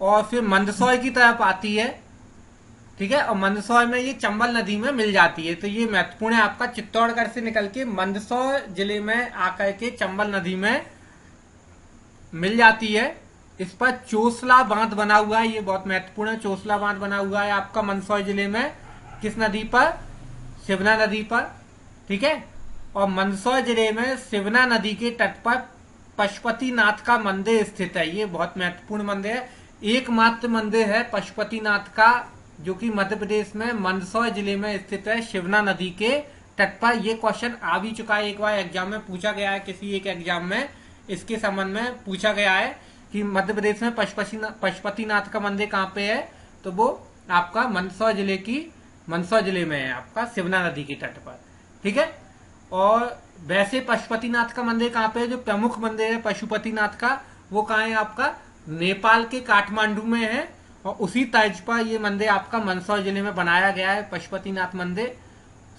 और फिर मंदसौर की तरफ आती है। ठीक है, और मंदसौर में ये चंबल नदी में मिल जाती है। तो ये महत्वपूर्ण है आपका, चित्तौड़गढ़ से निकल के मंदसौर जिले में आकर के चंबल नदी में मिल जाती है। इस पर चोसला बांध बना हुआ है, ये बहुत महत्वपूर्ण है। चोसला बांध बना हुआ है आपका मंदसौर जिले में, किस नदी पर? सिवना नदी पर। ठीक है, और मंदसौर जिले में सिवना नदी के तट पर पशुपतिनाथ का मंदिर स्थित है। ये बहुत महत्वपूर्ण मंदिर है, एकमात्र मंदिर है पशुपतिनाथ का जो कि मध्य प्रदेश में मंदसौर जिले में स्थित है, शिवना नदी के तट पर। ये क्वेश्चन आ भी चुका है, एक बार एग्जाम में पूछा गया है, किसी एक एग्जाम में इसके संबंध में पूछा गया है कि मध्य प्रदेश में पशुपतिनाथ का मंदिर कहाँ पे है, तो वो आपका मंदसौर जिले में है आपका, सिवना नदी के तट पर। ठीक है, और वैसे पशुपतिनाथ का मंदिर कहाँ पे है? जो प्रमुख मंदिर है पशुपतिनाथ का वो कहाँ है आपका? नेपाल के काठमांडू में है, और उसी तर्ज पर ये मंदिर आपका मंदसौर जिले में बनाया गया है, पशुपतिनाथ मंदिर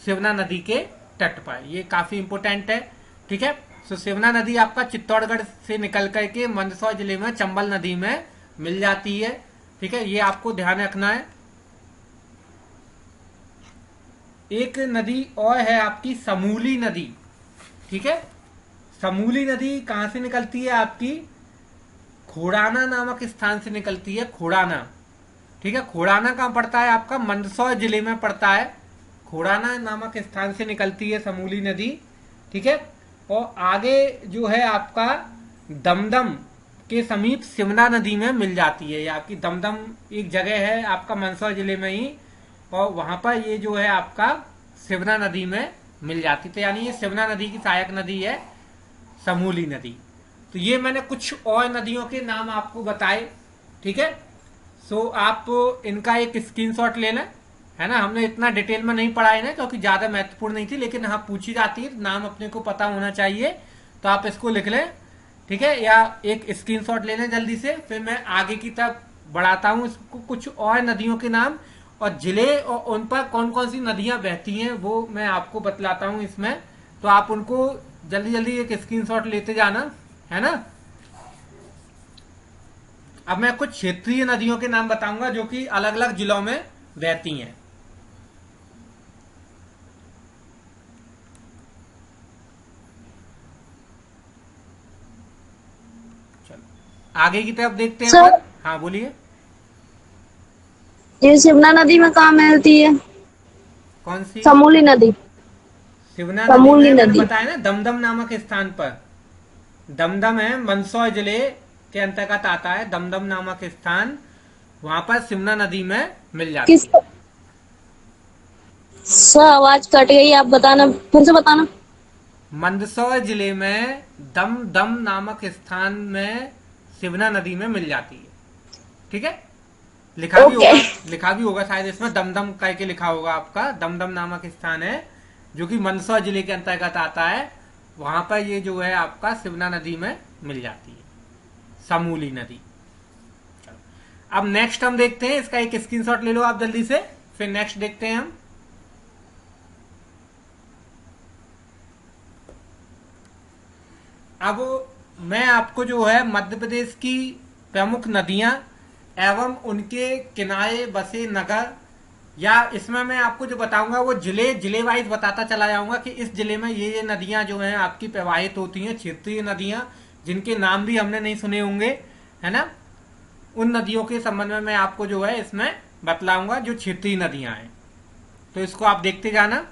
सिवना नदी के तट पर। ये काफी इंपोर्टेंट है। ठीक है, तो सिवना नदी आपका चित्तौड़गढ़ से निकल करके मंदसौर जिले में चंबल नदी में मिल जाती है। ठीक है, ये आपको ध्यान रखना है। एक नदी और है आपकी समूली नदी। ठीक है, समूली नदी कहां से निकलती है आपकी? खोड़ाना नामक स्थान से निकलती है, खोड़ाना। ठीक है, खोड़ाना कहां पड़ता है आपका? मंदसौर जिले में पड़ता है। खोड़ाना नामक स्थान से निकलती है समूली नदी। ठीक है, और आगे जो है आपका दमदम के समीप सिवना नदी में मिल जाती है। ये आपकी दमदम एक जगह है आपका मंदसौर जिले में ही, और वहां पर ये जो है आपका सिवना नदी में मिल जाती है। तो यानी ये सिवना नदी की सहायक नदी है समूली नदी। तो ये मैंने कुछ और नदियों के नाम आपको बताए। ठीक है, सो आप इनका एक स्क्रीनशॉट ले लें, है ना। हमने इतना डिटेल में नहीं पढ़ा है ना, क्योंकि ज्यादा महत्वपूर्ण नहीं थी, लेकिन हाँ पूछी जाती है, नाम अपने को पता होना चाहिए, तो आप इसको लिख लें। ठीक है, या एक स्क्रीनशॉट ले लें जल्दी से, फिर मैं आगे की तरफ बढ़ाता हूँ इसको। कुछ और नदियों के नाम और जिले और उन पर कौन कौन सी नदियां बहती हैं वो मैं आपको बतलाता हूँ इसमें, तो आप उनको जल्दी जल्दी एक स्क्रीनशॉट लेते जाना, है ना। अब मैं कुछ क्षेत्रीय नदियों के नाम बताऊंगा जो कि अलग अलग जिलों में बहती हैं। आगे की तरफ देखते हैं सर अपन। हाँ बोलिए। ये शिवना नदी में कहाँ मिलती है? कौन सी? समूली नदी। शिवना नदी समूली में मैंने नदी। बताया ना, दमदम नामक स्थान पर। दमदम है, मंदसौर जिले के अंतर्गत आता है दमदम नामक स्थान। वहां पर शिवना नदी में मिल जाती किस है। सर आवाज कट गई, आप बताना, फिर से बताना। मंदसौर जिले में दमदम नामक स्थान में शिवना नदी में मिल जाती है। ठीक है, लिखा भी ओके। होगा, लिखा भी होगा शायद इसमें दमदम करके लिखा होगा आपका। दमदम नामक स्थान है जो कि मंदसौर जिले के अंतर्गत आता है। वहां पर ये जो है आपका शिवना नदी में मिल जाती है, समूली नदी। अब नेक्स्ट हम देखते हैं, इसका एक स्क्रीनशॉट ले लो आप जल्दी से, फिर नेक्स्ट देखते हैं हम। अब मैं आपको जो है मध्य प्रदेश की प्रमुख नदियां एवं उनके किनारे बसे नगर, या इसमें मैं आपको जो बताऊंगा वो जिले वाइज बताता चला जाऊंगा कि इस जिले में ये नदियां जो हैं आपकी प्रवाहित होती हैं, क्षेत्रीय नदियां जिनके नाम भी हमने नहीं सुने होंगे, है ना। उन नदियों के संबंध में मैं आपको जो है इसमें बतलाऊंगा जो क्षेत्रीय नदियां हैं। तो इसको आप देखते जाना।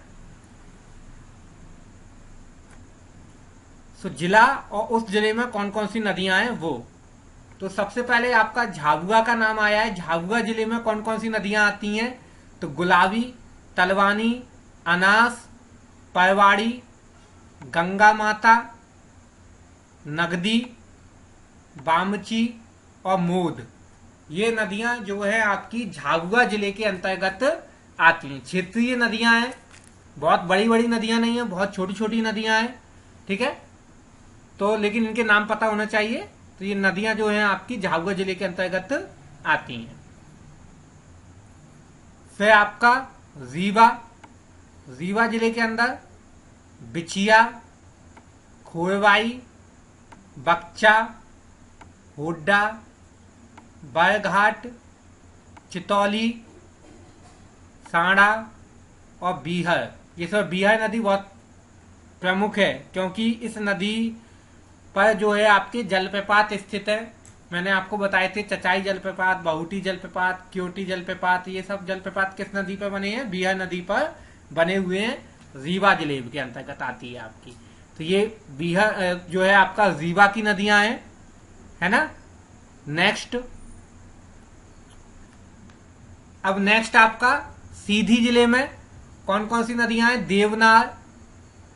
तो जिला और उस जिले में कौन कौन सी नदियां हैं वो। तो सबसे पहले आपका झाबुआ का नाम आया है। झाबुआ जिले में कौन कौन सी नदियां आती हैं? तो गुलाबी, तलवानी, अनास, परवाड़ी, गंगा माता, नगदी, बामची और मोद। ये नदियां जो है आपकी झाबुआ जिले के अंतर्गत आती हैं। क्षेत्रीय नदियां हैं, बहुत बड़ी बड़ी नदियां नहीं है, बहुत छोटी छोटी नदियां हैं। ठीक है, तो लेकिन इनके नाम पता होना चाहिए। तो ये नदियां जो हैं आपकी झाबुआ जिले के अंतर्गत आती हैं। फिर आपका रीवा जिले के अंदर बिचिया, खोरवाई, बक्चा, हुड्डा, बरघाट, चितौली, सांड़ा और बीहर। ये सब बीहर नदी बहुत प्रमुख है क्योंकि इस नदी पर जो है आपके जलप्रपात स्थित है। मैंने आपको बताए थे चचाई जलप्रपात, बहुटी जलप्रपात, क्योटी जलप्रपात, ये सब जलप्रपात किस नदी पर बने हैं? बीहर नदी पर बने हुए हैं। रीवा जिले के अंतर्गत आती है आपकी। तो ये बीहर जो है आपका रीवा की नदियां हैं, है ना। नेक्स्ट, अब नेक्स्ट आपका सीधी जिले में कौन कौन सी नदियां हैं? देवनार,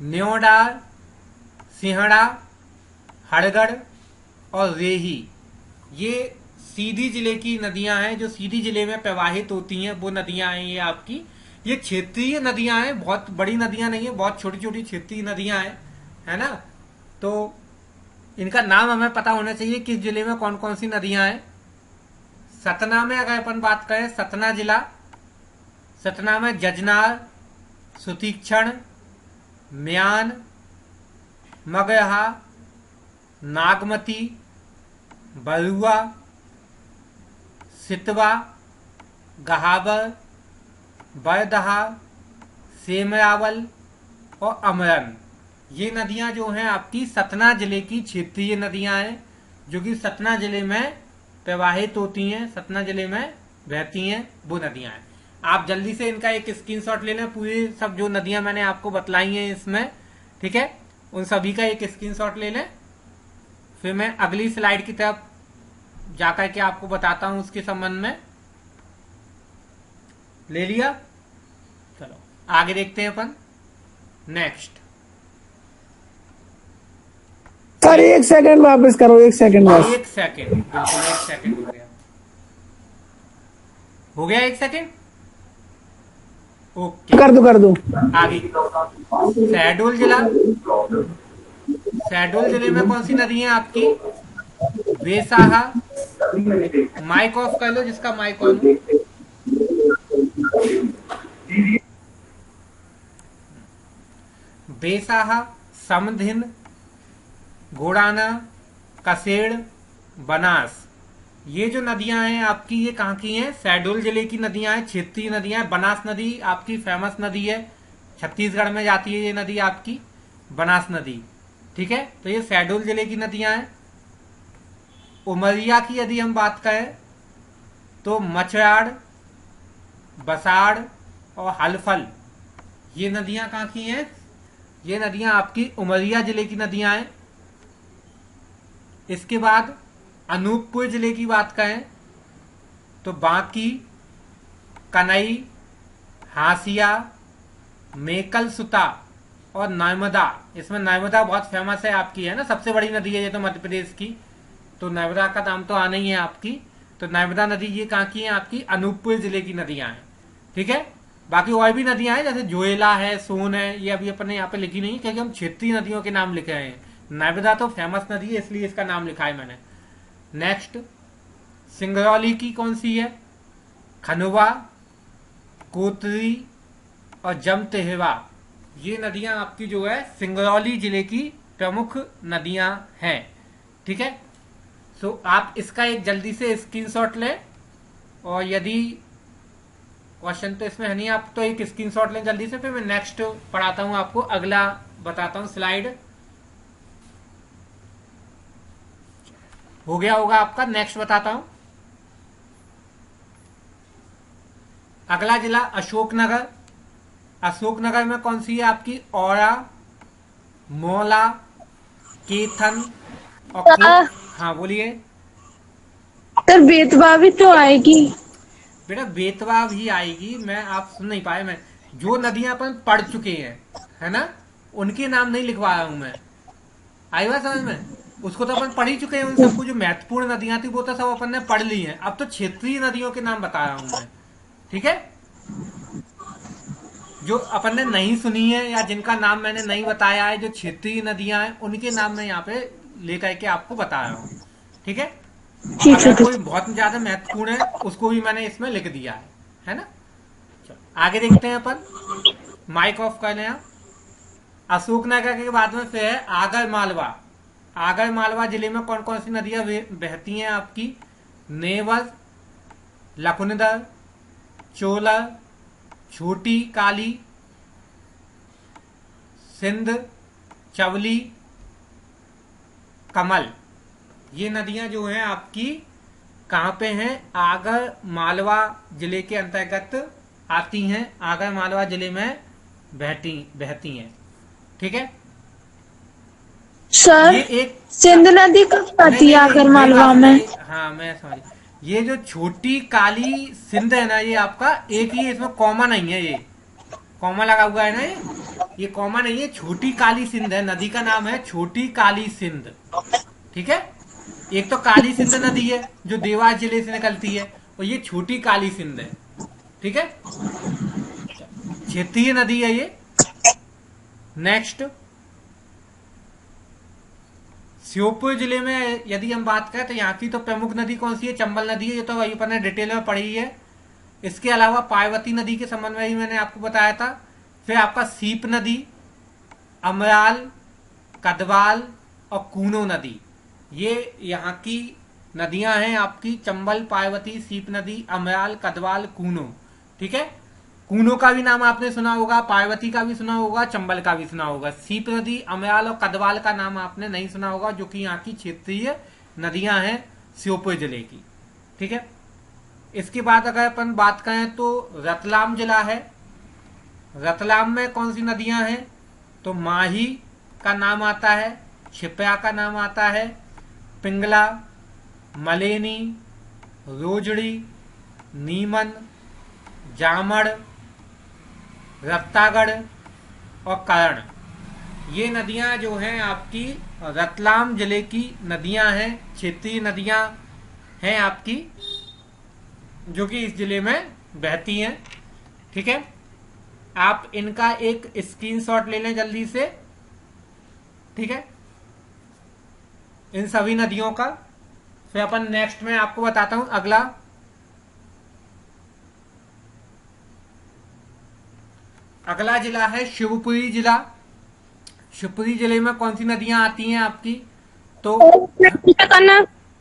न्योडार, सिंहड़ा, हड़गड़ और रेही। ये सीधी जिले की नदियां हैं जो सीधी जिले में प्रवाहित होती हैं, वो नदियां हैं ये आपकी। ये क्षेत्रीय नदियां हैं, बहुत बड़ी नदियां नहीं है, बहुत छोटी छोटी क्षेत्रीय नदियां हैं, है ना। तो इनका नाम हमें पता होना चाहिए किस जिले में कौन कौन सी नदियां हैं। सतना में अगर अपन बात करें, सतना जिला, सतना में जजनार, सुतीक्षण, म्यान, मगहा, नागमती, बरुआ, सितवा, गहाबर, बरदहा, सेमरावल और अमरन। ये नदियां जो हैं आपकी सतना जिले की क्षेत्रीय नदियां हैं जो कि सतना जिले में प्रवाहित होती हैं, सतना जिले में बहती हैं, वो नदियां हैं। आप जल्दी से इनका एक स्क्रीनशॉट ले लें, पूरी सब जो नदियां मैंने आपको बतलाई हैं इसमें, ठीक है, उन सभी का एक स्क्रीनशॉट ले लें। फिर मैं अगली स्लाइड की तरफ जाकर के आपको बताता हूं उसके संबंध में। ले लिया? चलो आगे देखते हैं अपन। नेक्स्ट सर 1 सेकंड वापस करो, 1 सेकंड बस। 1 सेकंड, बिल्कुल 1 सेकंड हो गया, हो गया 1 सेकंड। ओके, कर दो। आगे शहडोल जिला, शहडोल जिले में कौन सी नदी है आपकी? बेसाहा, माइक ऑफ कर लो जिसका माइक ऑन हो। बेसाहा, समधिन, घोड़ाना, कसेड़, बनास। ये जो नदियां हैं आपकी ये कहाँ की हैं? शहडोल जिले की नदियां हैं, क्षेत्रीय नदियां हैं। बनास नदी आपकी फेमस नदी है, छत्तीसगढ़ में जाती है ये नदी आपकी, बनास नदी, ठीक है। तो ये शहडोल जिले की नदियां हैं। उमरिया की यदि हम बात करें तो मचयाड़, बसाड़ और हलफल, ये नदियां कहाँ की हैं? ये नदियां आपकी उमरिया जिले की नदियां हैं। इसके बाद अनूपपुर जिले की बात करें तो बांकी, कनई, हासिया, मेकल सुता और नर्मदा। इसमें नर्मदा बहुत फेमस है आपकी, है ना, सबसे बड़ी नदी है ये तो मध्य प्रदेश की, तो नर्मदा का नाम तो आना ही है आपकी। तो नर्मदा नदी ये कहाँ की है? आपकी अनूपपुर जिले की नदियां हैं। ठीक है, बाकी और भी नदियां हैं जैसे जोएला है, सोन है, ये अभी अपने यहाँ पे लिखी नहीं क्योंकि हम क्षेत्रीय नदियों के नाम लिखे हैं। नर्मदा तो फेमस नदी है इसलिए इसका नाम लिखा है मैंने। नेक्स्ट, सिंगरौली की कौन सी है? खनुवा, कोतरी और जमतेहवा, ये नदियां आपकी जो है सिंगरौली जिले की प्रमुख नदियां हैं। ठीक है, सो आप इसका एक जल्दी से स्क्रीनशॉट लें, और यदि क्वेश्चन तो इसमें है नहीं, आप तो एक स्क्रीनशॉट लें जल्दी से, फिर मैं नेक्स्ट पढ़ाता हूं आपको, अगला बताता हूं। स्लाइड हो गया होगा आपका, नेक्स्ट बताता हूं। अगला जिला अशोकनगर। अशोकनगर में कौन सी है आपकी? औरा, मौला, केथन और हाँ बोलिए सर बेतवा भी तो आएगी। बेटा। बेतवा भी आएगी, मैं आप सुन नहीं पाए। मैं जो नदियां अपन पढ़ चुके हैं, है ना, उनके नाम नहीं लिखवा रहा हूं मैं। आई बात समझ में? उसको तो अपन पढ़ ही चुके हैं, उन सबको जो महत्वपूर्ण नदियां थी वो तो सब अपन ने पढ़ ली हैं। अब तो क्षेत्रीय नदियों के नाम बता रहा हूं मैं। ठीक है, जो अपन ने नहीं सुनी है या जिनका नाम मैंने नहीं बताया है, जो क्षेत्रीय नदियां हैं, उनके नाम मैं यहाँ पे लेकर के आपको बता रहा हूँ। ठीक है, अगर कोई बहुत ज्यादा महत्वपूर्ण है उसको भी मैंने इसमें लिख दिया है ना। चलो आगे देखते हैं अपन। माइक ऑफ कर लें आप। अशोकनगर के बाद में फिर है आगर मालवा। आगर मालवा जिले में कौन कौन सी नदियां बहती हैं आपकी? नेवज, लखनदर, चोलर, छोटी काली, सिंध, चवली, कमल, ये नदियां जो हैं आपकी कहां पे हैं? आगर मालवा जिले के अंतर्गत आती हैं, आगर मालवा जिले में बहती हैं। ठीक है, सर ये एक सिंध नदी कब आती है आगर मालवा में? हाँ मैं समझ। ये जो छोटी काली सिंध है ना, ये आपका एक ही, इसमें कॉमा नहीं है, ये कॉमा लगा हुआ है ना, ये कॉमा नहीं है। छोटी काली सिंध है, नदी का नाम है छोटी काली सिंध। ठीक है, एक तो काली सिंध नदी है जो देवास जिले से निकलती है, और ये छोटी काली सिंध है। ठीक है, क्षेत्रीय नदी है ये। नेक्स्ट, श्योपुर जिले में यदि हम बात करें तो यहाँ की तो प्रमुख नदी कौन सी है? चंबल नदी है, ये तो वही पर ने डिटेल में पढ़ी है। इसके अलावा पार्वती नदी के संबंध में ही मैंने आपको बताया था। फिर आपका सीप नदी, अमराल, कदवाल और कूनो नदी, ये यहाँ की नदियां हैं आपकी। चंबल, पार्वती, सीप नदी, अमराल, कदवाल, कूनो। ठीक है, कूनो का भी नाम आपने सुना होगा, पार्वती का भी सुना होगा, चंबल का भी सुना होगा। सीप नदी, अमराल और कदवाल का नाम आपने नहीं सुना होगा, जो कि यहाँ की क्षेत्रीय नदियां हैं श्योपुर जिले की। ठीक है, इसके बाद अगर अपन बात करें तो रतलाम जिला है। रतलाम में कौन सी नदियां हैं? तो माही का नाम आता है, छिपया का नाम आता है, पिंगला, मलेनी, रोजड़ी, नीमन, जामड़, रत्तागढ़ और करण, ये नदियां जो हैं आपकी रतलाम जिले की नदियां हैं, क्षेत्रीय नदियां हैं आपकी, जो कि इस जिले में बहती हैं। ठीक है, आप इनका एक स्क्रीनशॉट ले लें जल्दी से। ठीक है, इन सभी नदियों का। फिर अपन नेक्स्ट में आपको बताता हूं अगला। अगला जिला है शिवपुरी जिला। शिवपुरी जिले में कौन सी नदियां आती हैं आपकी? तो करना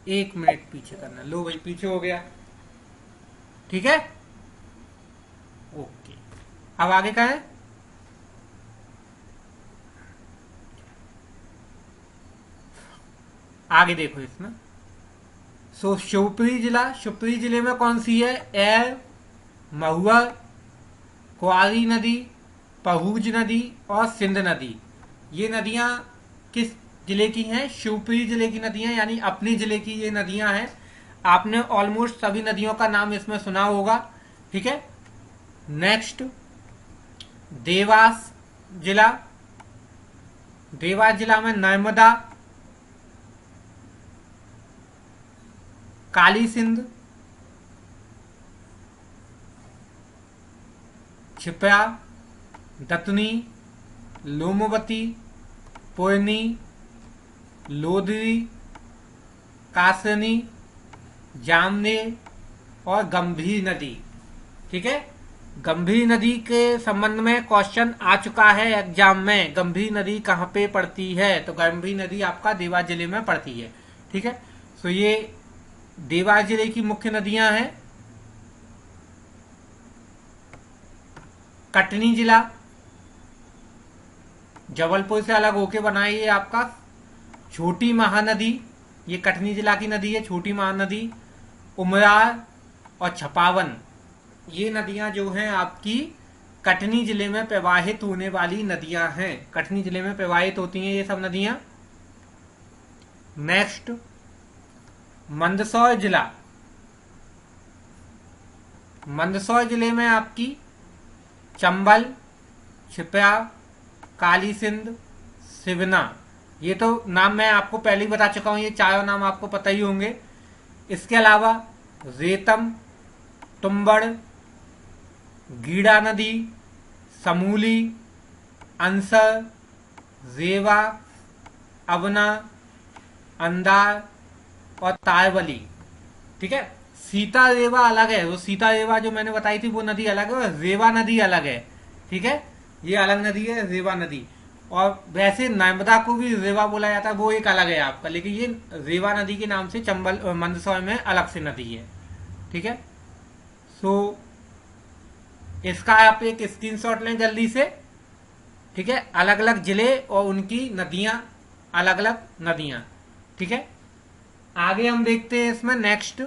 1 मिनट पीछे करना। लो भाई, पीछे हो गया। ठीक है, ओके, अब आगे का है। आगे देखो इसमें सो शिवपुरी जिले में कौन सी है? एर, महुआ, कुआरी नदी, पहुज नदी और सिंध नदी। ये नदियां किस जिले की हैं? शिवपुरी जिले की नदियां, यानी अपने जिले की ये नदियां हैं। आपने ऑलमोस्ट सभी नदियों का नाम इसमें सुना होगा। ठीक है, नेक्स्ट देवास जिला। देवास जिला में नर्मदा, काली सिंध, क्षिप्रा, दतनी, लोमवती, पूर्णी, लोधरी, कासनी, जामनेर और गंभीर नदी। ठीक है, गंभीर नदी के संबंध में क्वेश्चन आ चुका है एग्जाम में। गंभीर नदी कहाँ पे पड़ती है? तो गंभीर नदी आपका देवास जिले में पड़ती है। ठीक है, सो ये देवास जिले की मुख्य नदियां हैं। कटनी जिला जबलपुर से अलग होके बना है ये आपका। छोटी महानदी, ये कटनी जिला की नदी है, छोटी महानदी। उमरार और छपावन, ये नदियां जो हैं आपकी कटनी जिले में प्रवाहित होने वाली नदियां हैं। कटनी जिले में प्रवाहित होती हैं ये सब नदियां। नेक्स्ट मंदसौर जिला। मंदसौर जिले में आपकी चंबल, क्षिप्रा, काली सिंध, सिवना, ये तो नाम मैं आपको पहले ही बता चुका हूं, ये चारों नाम आपको पता ही होंगे। इसके अलावा रेतम, तुम्बड़, गीड़ा नदी, समूली, अंसर, रेवा, अवना, अंदार और तारवली। ठीक है, सीता रेवा अलग है, वो सीता रेवा जो मैंने बताई थी वो नदी अलग है, रेवा नदी अलग है। ठीक है, ये अलग नदी है रेवा नदी। और वैसे नर्मदा को भी रेवा बोला जाता है, वो एक अलग है आपका, लेकिन ये रेवा नदी के नाम से चंबल मंदसौर में अलग से नदी है। ठीक है, सो इसका आप एक स्क्रीनशॉट लें जल्दी से। ठीक है, अलग अलग जिले और उनकी नदियां, अलग अलग नदियां। ठीक है, आगे हम देखते हैं इसमें नेक्स्ट,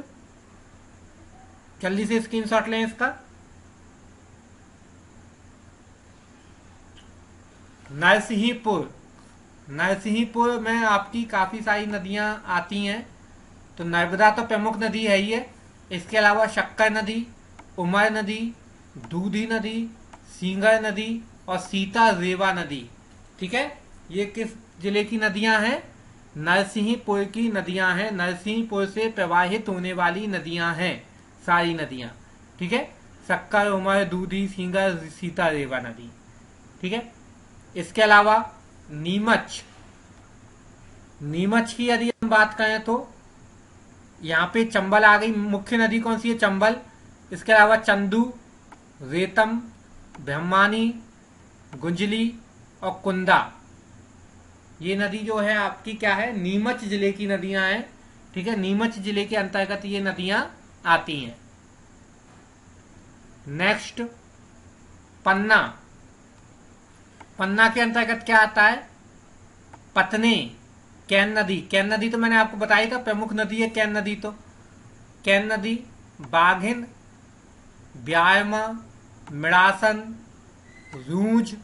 जल्दी से स्क्रीनशॉट लें इसका। नरसिंहपुर में आपकी काफी सारी नदियां आती हैं। तो नर्मदा तो प्रमुख नदी है ही है। इसके अलावा शक्कर नदी, उमर नदी, दूधी नदी, सींगर नदी और सीता रेवा नदी। ठीक है, ये किस जिले की नदियां हैं? नरसिंहपुर की नदियां हैं। नरसिंहपुर से प्रवाहित होने वाली नदियां हैं सारी नदियां। ठीक है, शक्कर, उमर, दूधी, सींगर, सीता रेवा नदी। ठीक है, इसके अलावा नीमच की यदि हम बात करें तो यहाँ पे चंबल आ गई। मुख्य नदी कौन सी है? चंबल। इसके अलावा चंदू, रेतम, ब्रह्मानी, गुंजली और कुंदा, ये नदी जो है आपकी क्या है? नीमच जिले की नदियां हैं। ठीक है, नीमच जिले के अंतर्गत ये नदियां आती हैं। नेक्स्ट पन्ना। पन्ना के अंतर्गत क्या आता है? पतने, कैन नदी। कैन नदी तो मैंने आपको बताया था प्रमुख नदी है कैन नदी। तो कैन नदी, बाघिन, ब्यायमा, मिड़ासन, रूंज,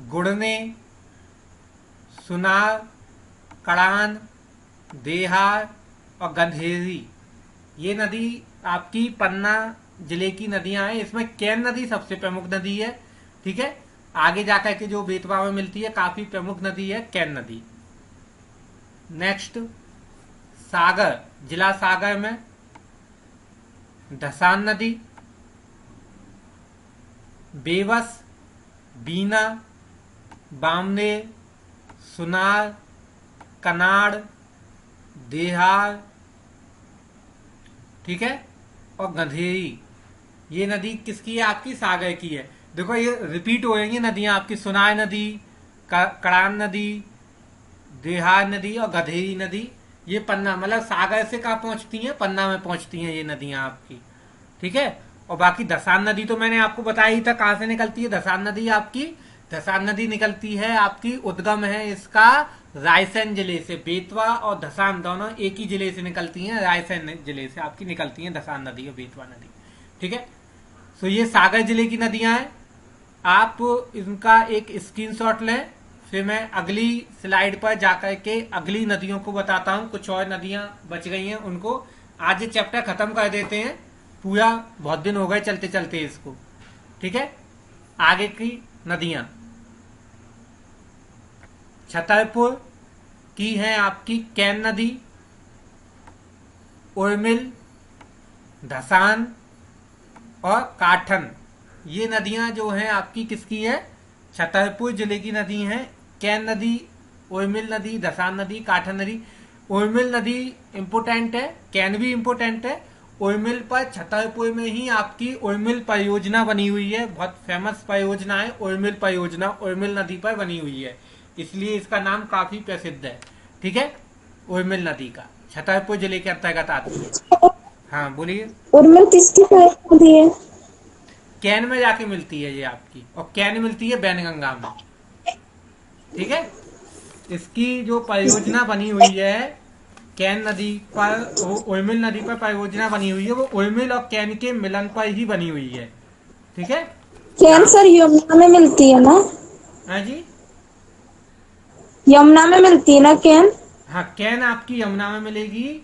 गुड़ने, सुनार, कड़ान, देहार और गंधेरी, ये नदी आपकी पन्ना जिले की नदियां हैं। इसमें कैन नदी सबसे प्रमुख नदी है। ठीक है, आगे जाकर के जो बेतवा में मिलती है काफी प्रमुख नदी है कैन नदी। नेक्स्ट सागर, जिला सागर में धसान नदी, बेवस, बीना, बामनेर, सुनार, कनाड़, देहार, ठीक है, और गंधेरी, ये नदी किसकी है? आपकी सागर की है। देखो ये रिपीट हो रही है नदियां आपकी, सुनार नदी, कड़ान नदी, देहार नदी और गंधेरी नदी। ये पन्ना मतलब सागर से कहाँ पहुंचती हैं? पन्ना में पहुंचती हैं ये नदियां आपकी। ठीक है, और बाकी धसान नदी तो मैंने आपको बताया ही था कहां से निकलती है। धसान नदी आपकी, धसान नदी निकलती है आपकी, उद्गम है इसका रायसेन जिले से। बेतवा और धसान दोनों एक ही जिले से निकलती हैं, रायसेन जिले से आपकी निकलती हैं धसान नदी और बेतवा नदी। ठीक है, तो ये सागर जिले की नदियां हैं। आप इनका एक स्क्रीनशॉट लें, फिर मैं अगली स्लाइड पर जाकर के अगली नदियों को बताता हूं। कुछ और नदियां बच गई हैं, उनको आज ये चैप्टर खत्म कर देते हैं पूरा, बहुत दिन हो गए चलते चलते इसको। ठीक है, आगे की नदियां छतरपुर की हैं आपकी कैन नदी, उर्मिल, धसान और काठन। ये नदियां जो हैं आपकी किसकी है? छतरपुर जिले की नदी हैं। कैन नदी, उर्मिल नदी, धसान नदी, काठन नदी। उर्मिल नदी इंपोर्टेंट है, कैन भी इंपोर्टेंट है। उर्मिल पर छतरपुर में ही आपकी उर्मिल परियोजना बनी हुई है, बहुत फेमस परियोजना है उर्मिल परियोजना, उर्मिल नदी पर बनी हुई है, इसलिए इसका नाम काफी प्रसिद्ध है। ठीक है, उर्मिल नदी का छतरपुर जिले के अंतर्गत आती है। हाँ बोलिए। उर्मिल किसकी होती है? कैन में जाके मिलती है ये आपकी, और कैन मिलती है बैनगंगा में। ठीक है, इसकी जो परियोजना बनी हुई है कैन नदी पर, उर्मिल नदी पर परियोजना बनी हुई है, वो उर्मिल और कैन के मिलन पर ही बनी हुई है। ठीक है, कैन सर यमुना में मिलती है ना? हाँ जी, यमुना में मिलती है ना कैन? हाँ कैन आपकी यमुना में मिलेगी,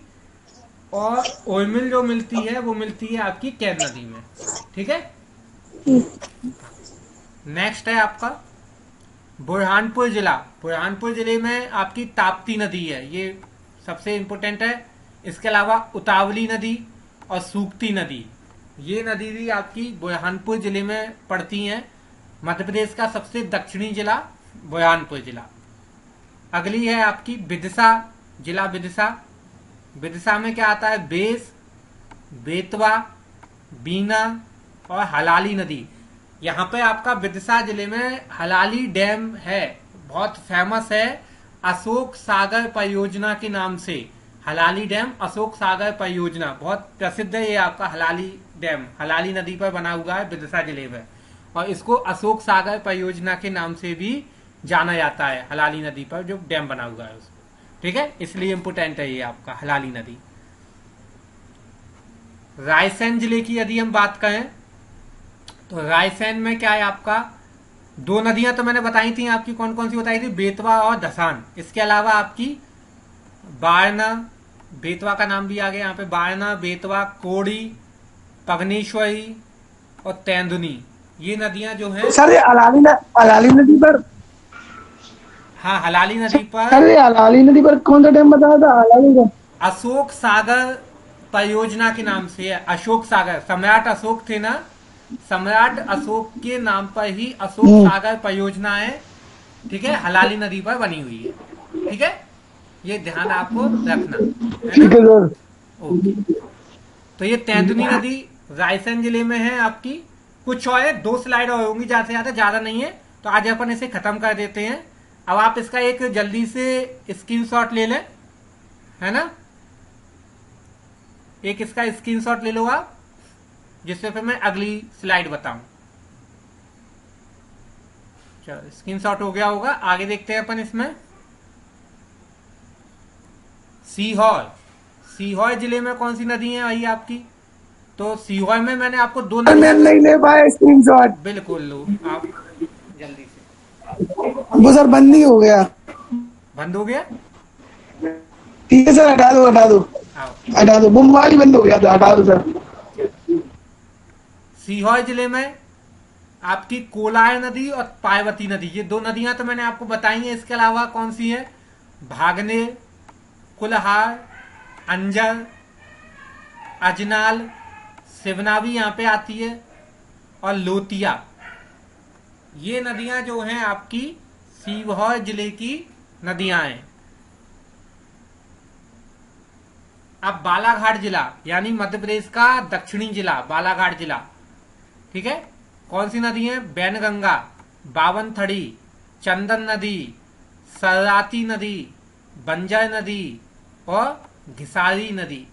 और उर्मिल जो मिलती है वो मिलती है आपकी कैन नदी में। ठीक है, नेक्स्ट है आपका बुरहानपुर जिला। बुरहानपुर जिले में आपकी ताप्ती नदी है, ये सबसे इंपोर्टेंट है। इसके अलावा उतावली नदी और सूक्ति नदी, ये नदी भी आपकी बुरहानपुर जिले में पड़ती हैं। मध्य प्रदेश का सबसे दक्षिणी जिला बुरहानपुर जिला। अगली है आपकी विदिशा जिला। विदिशा, विदिशा में क्या आता है? बेस, बेतवा, बीना और हलाली नदी। यहाँ पे आपका विदिशा जिले में हलाली डैम है, बहुत फेमस है अशोक सागर परियोजना के नाम से। हलाली डैम अशोक सागर परियोजना बहुत प्रसिद्ध है, ये आपका हलाली डैम हलाली नदी पर बना हुआ है विदिशा जिले में, और इसको अशोक सागर परियोजना के नाम से भी जाना जाता है, हलाली नदी पर जो डैम बना हुआ है उसको। ठीक है, इसलिए इंपोर्टेंट है ये आपका हलाली नदी। रायसेन जिले की यदि हम बात करें तो रायसेन में क्या है आपका? दो नदियां तो मैंने बताई थी आपकी, कौन कौन सी बताई थी? बेतवा और धसान। इसके अलावा आपकी बारना, बेतवा का नाम भी आ गया यहाँ पे, बारना, बेतवा, कोड़ी, पगनेश्वरी और तेंदुनी, ये नदियां जो हैं। सर ये अलाली नदी पर, हाँ हलाली नदी पर, सर ये अलाली नदी पर कौन सा डैम बताया था? अलाली का अशोक सागर परियोजना के नाम से है। अशोक सागर, सम्राट अशोक थे ना, सम्राट अशोक के नाम पर ही अशोक सागर परियोजना है। ठीक है, हलाली नदी पर बनी हुई है। ठीक है, ये ध्यान आपको रखना है ठीक है ना? सर। ओके, तो ये तेंदुनी नदी रायसेन जिले में है आपकी। कुछ और है, 2 स्लाइड और होंगी, ज्यादा नहीं है, तो आज अपन इसे खत्म कर देते हैं। अब आप इसका एक जल्दी से स्क्रीनशॉट ले लें, है ना? एक इसका स्क्रीनशॉट ले लो आप, जिससे फिर मैं अगली स्लाइड बताऊं। चलो स्क्रीनशॉट हो गया होगा, आगे देखते हैं अपन इसमें। सीहोर, सीहोर जिले में कौन सी नदी है भाई आपकी? तो सीहोर में मैंने आपको 2 मैं नदी, नहीं ले पाया स्क्रीनशॉट, बिल्कुल लो आप जल्दी से। वो सर बंद ही हो गया। बंद हो गया? ठीक है सर, हटा दो आओ। हटा दो, मोबाइल बंद हो गया था, हटा दो सर। सीहोर जिले में आपकी कोलार नदी और पार्वती नदी, ये 2 नदियां तो मैंने आपको बताई हैं। इसके अलावा कौन सी है? भागने, कुल्हार, अंजर, अजनाल, सिवना भी यहाँ पे आती है, और लोतिया। ये नदियां जो हैं आपकी सीहोर जिले की नदियां हैं। अब बालाघाट जिला, यानी मध्य प्रदेश का दक्षिणी जिला बालाघाट जिला। ठीक है, कौन सी नदी है? बैनगंगा, बावनथड़ी, चंदन नदी, सरराती नदी, बंजर नदी और घिसारी नदी।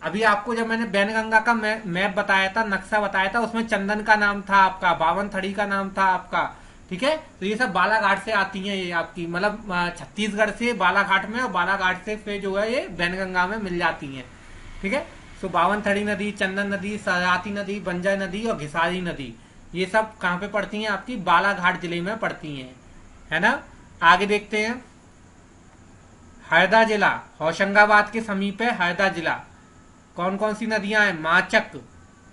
अभी आपको जब मैंने बैनगंगा का मैप बताया था, नक्शा बताया था, उसमें चंदन का नाम था आपका, बावनथड़ी का नाम था आपका, ठीक है, तो ये सब बालाघाट से आती हैं, ये आपकी मतलब छत्तीसगढ़ से बालाघाट में, और बालाघाट से फिर जो है ये वैनगंगा में मिल जाती हैं। ठीक है, तो बावनथड़ी नदी, चंदन नदी, सरहाती नदी, बंजर नदी और घिसारी नदी, ये सब कहाँ पे पड़ती हैं? आपकी बालाघाट जिले में पड़ती हैं, है ना। आगे देखते हैं, हरदा जिला, होशंगाबाद के समीप है हरदा जिला। कौन कौन सी नदियां हैं? माचक,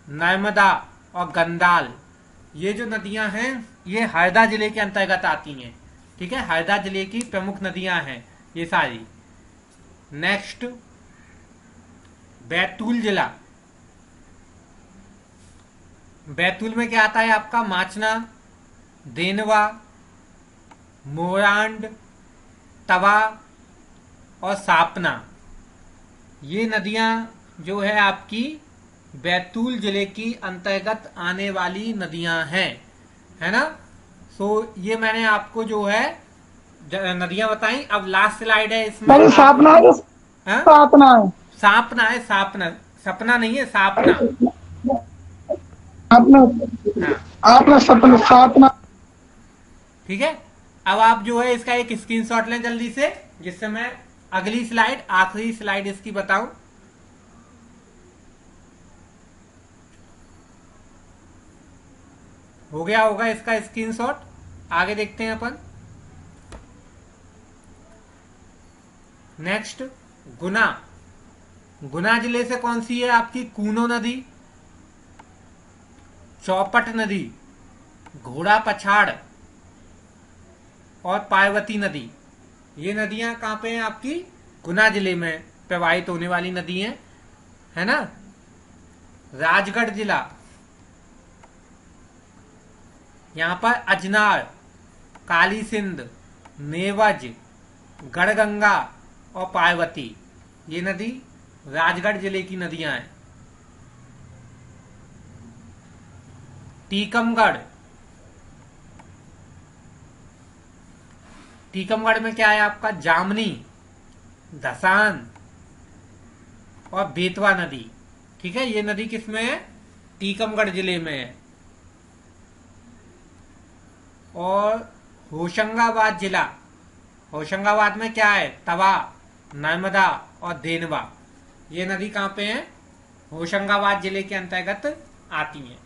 नर्मदा और गंदाल। ये जो नदियां हैं ये हरदा जिले के अंतर्गत आती हैं। ठीक है, हरदा जिले की प्रमुख नदियां हैं ये सारी। नेक्स्ट, बैतूल जिला। बैतूल में क्या आता है आपका? माचना, देनवा, मोरांड, तवा और सापना। ये नदियां जो है आपकी बैतूल जिले की अंतर्गत आने वाली नदियां हैं, है ना। सो ये मैंने आपको जो है नदियां बताई। अब लास्ट स्लाइड है इसमें। सर ये सापना है कि हाँ? सापना है? सापना है, सापना, सपना नहीं है, सापना। आपने हाँ, आपने सपना सापना। ठीक है। अब आप जो है इसका एक स्क्रीनशॉट लें जल्दी से, जिससे मैं अगली स्लाइड, आखिरी स्लाइड इसकी बताऊं। हो गया होगा इसका स्क्रीनशॉट। आगे देखते हैं अपन। नेक्स्ट, गुना। गुना जिले से कौन सी है आपकी? कूनो नदी, चौपट नदी, घोड़ा पछाड़ और पार्वती नदी। ये नदियां कहां पे हैं आपकी? गुना जिले में प्रवाहित होने वाली नदी हैं, है ना। राजगढ़ जिला, यहां पर अजनार, काली सिंध, नेवज, गढ़गंगा और पार्वती, ये नदी राजगढ़ जिले की नदियां हैं। टीकमगढ़, टीकमगढ़ में क्या है आपका? जामनी, धसान और बेतवा नदी। ठीक है, ये नदी किसमें है? टीकमगढ़ जिले में है। और होशंगाबाद जिला, होशंगाबाद में क्या है? तवा, नर्मदा और देनवा। ये नदी कहां पे है? होशंगाबाद जिले के अंतर्गत आती है।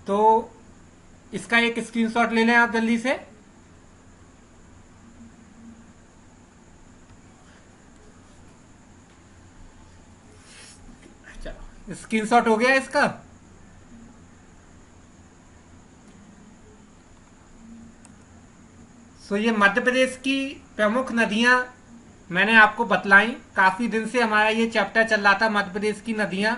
तो इसका एक स्क्रीनशॉट ले लें आप जल्दी से। चलो, स्क्रीनशॉट हो गया इसका। सो ये मध्य प्रदेश की प्रमुख नदियां मैंने आपको बतलाई। काफी दिन से हमारा ये चैप्टर चल रहा था, मध्य प्रदेश की नदियां।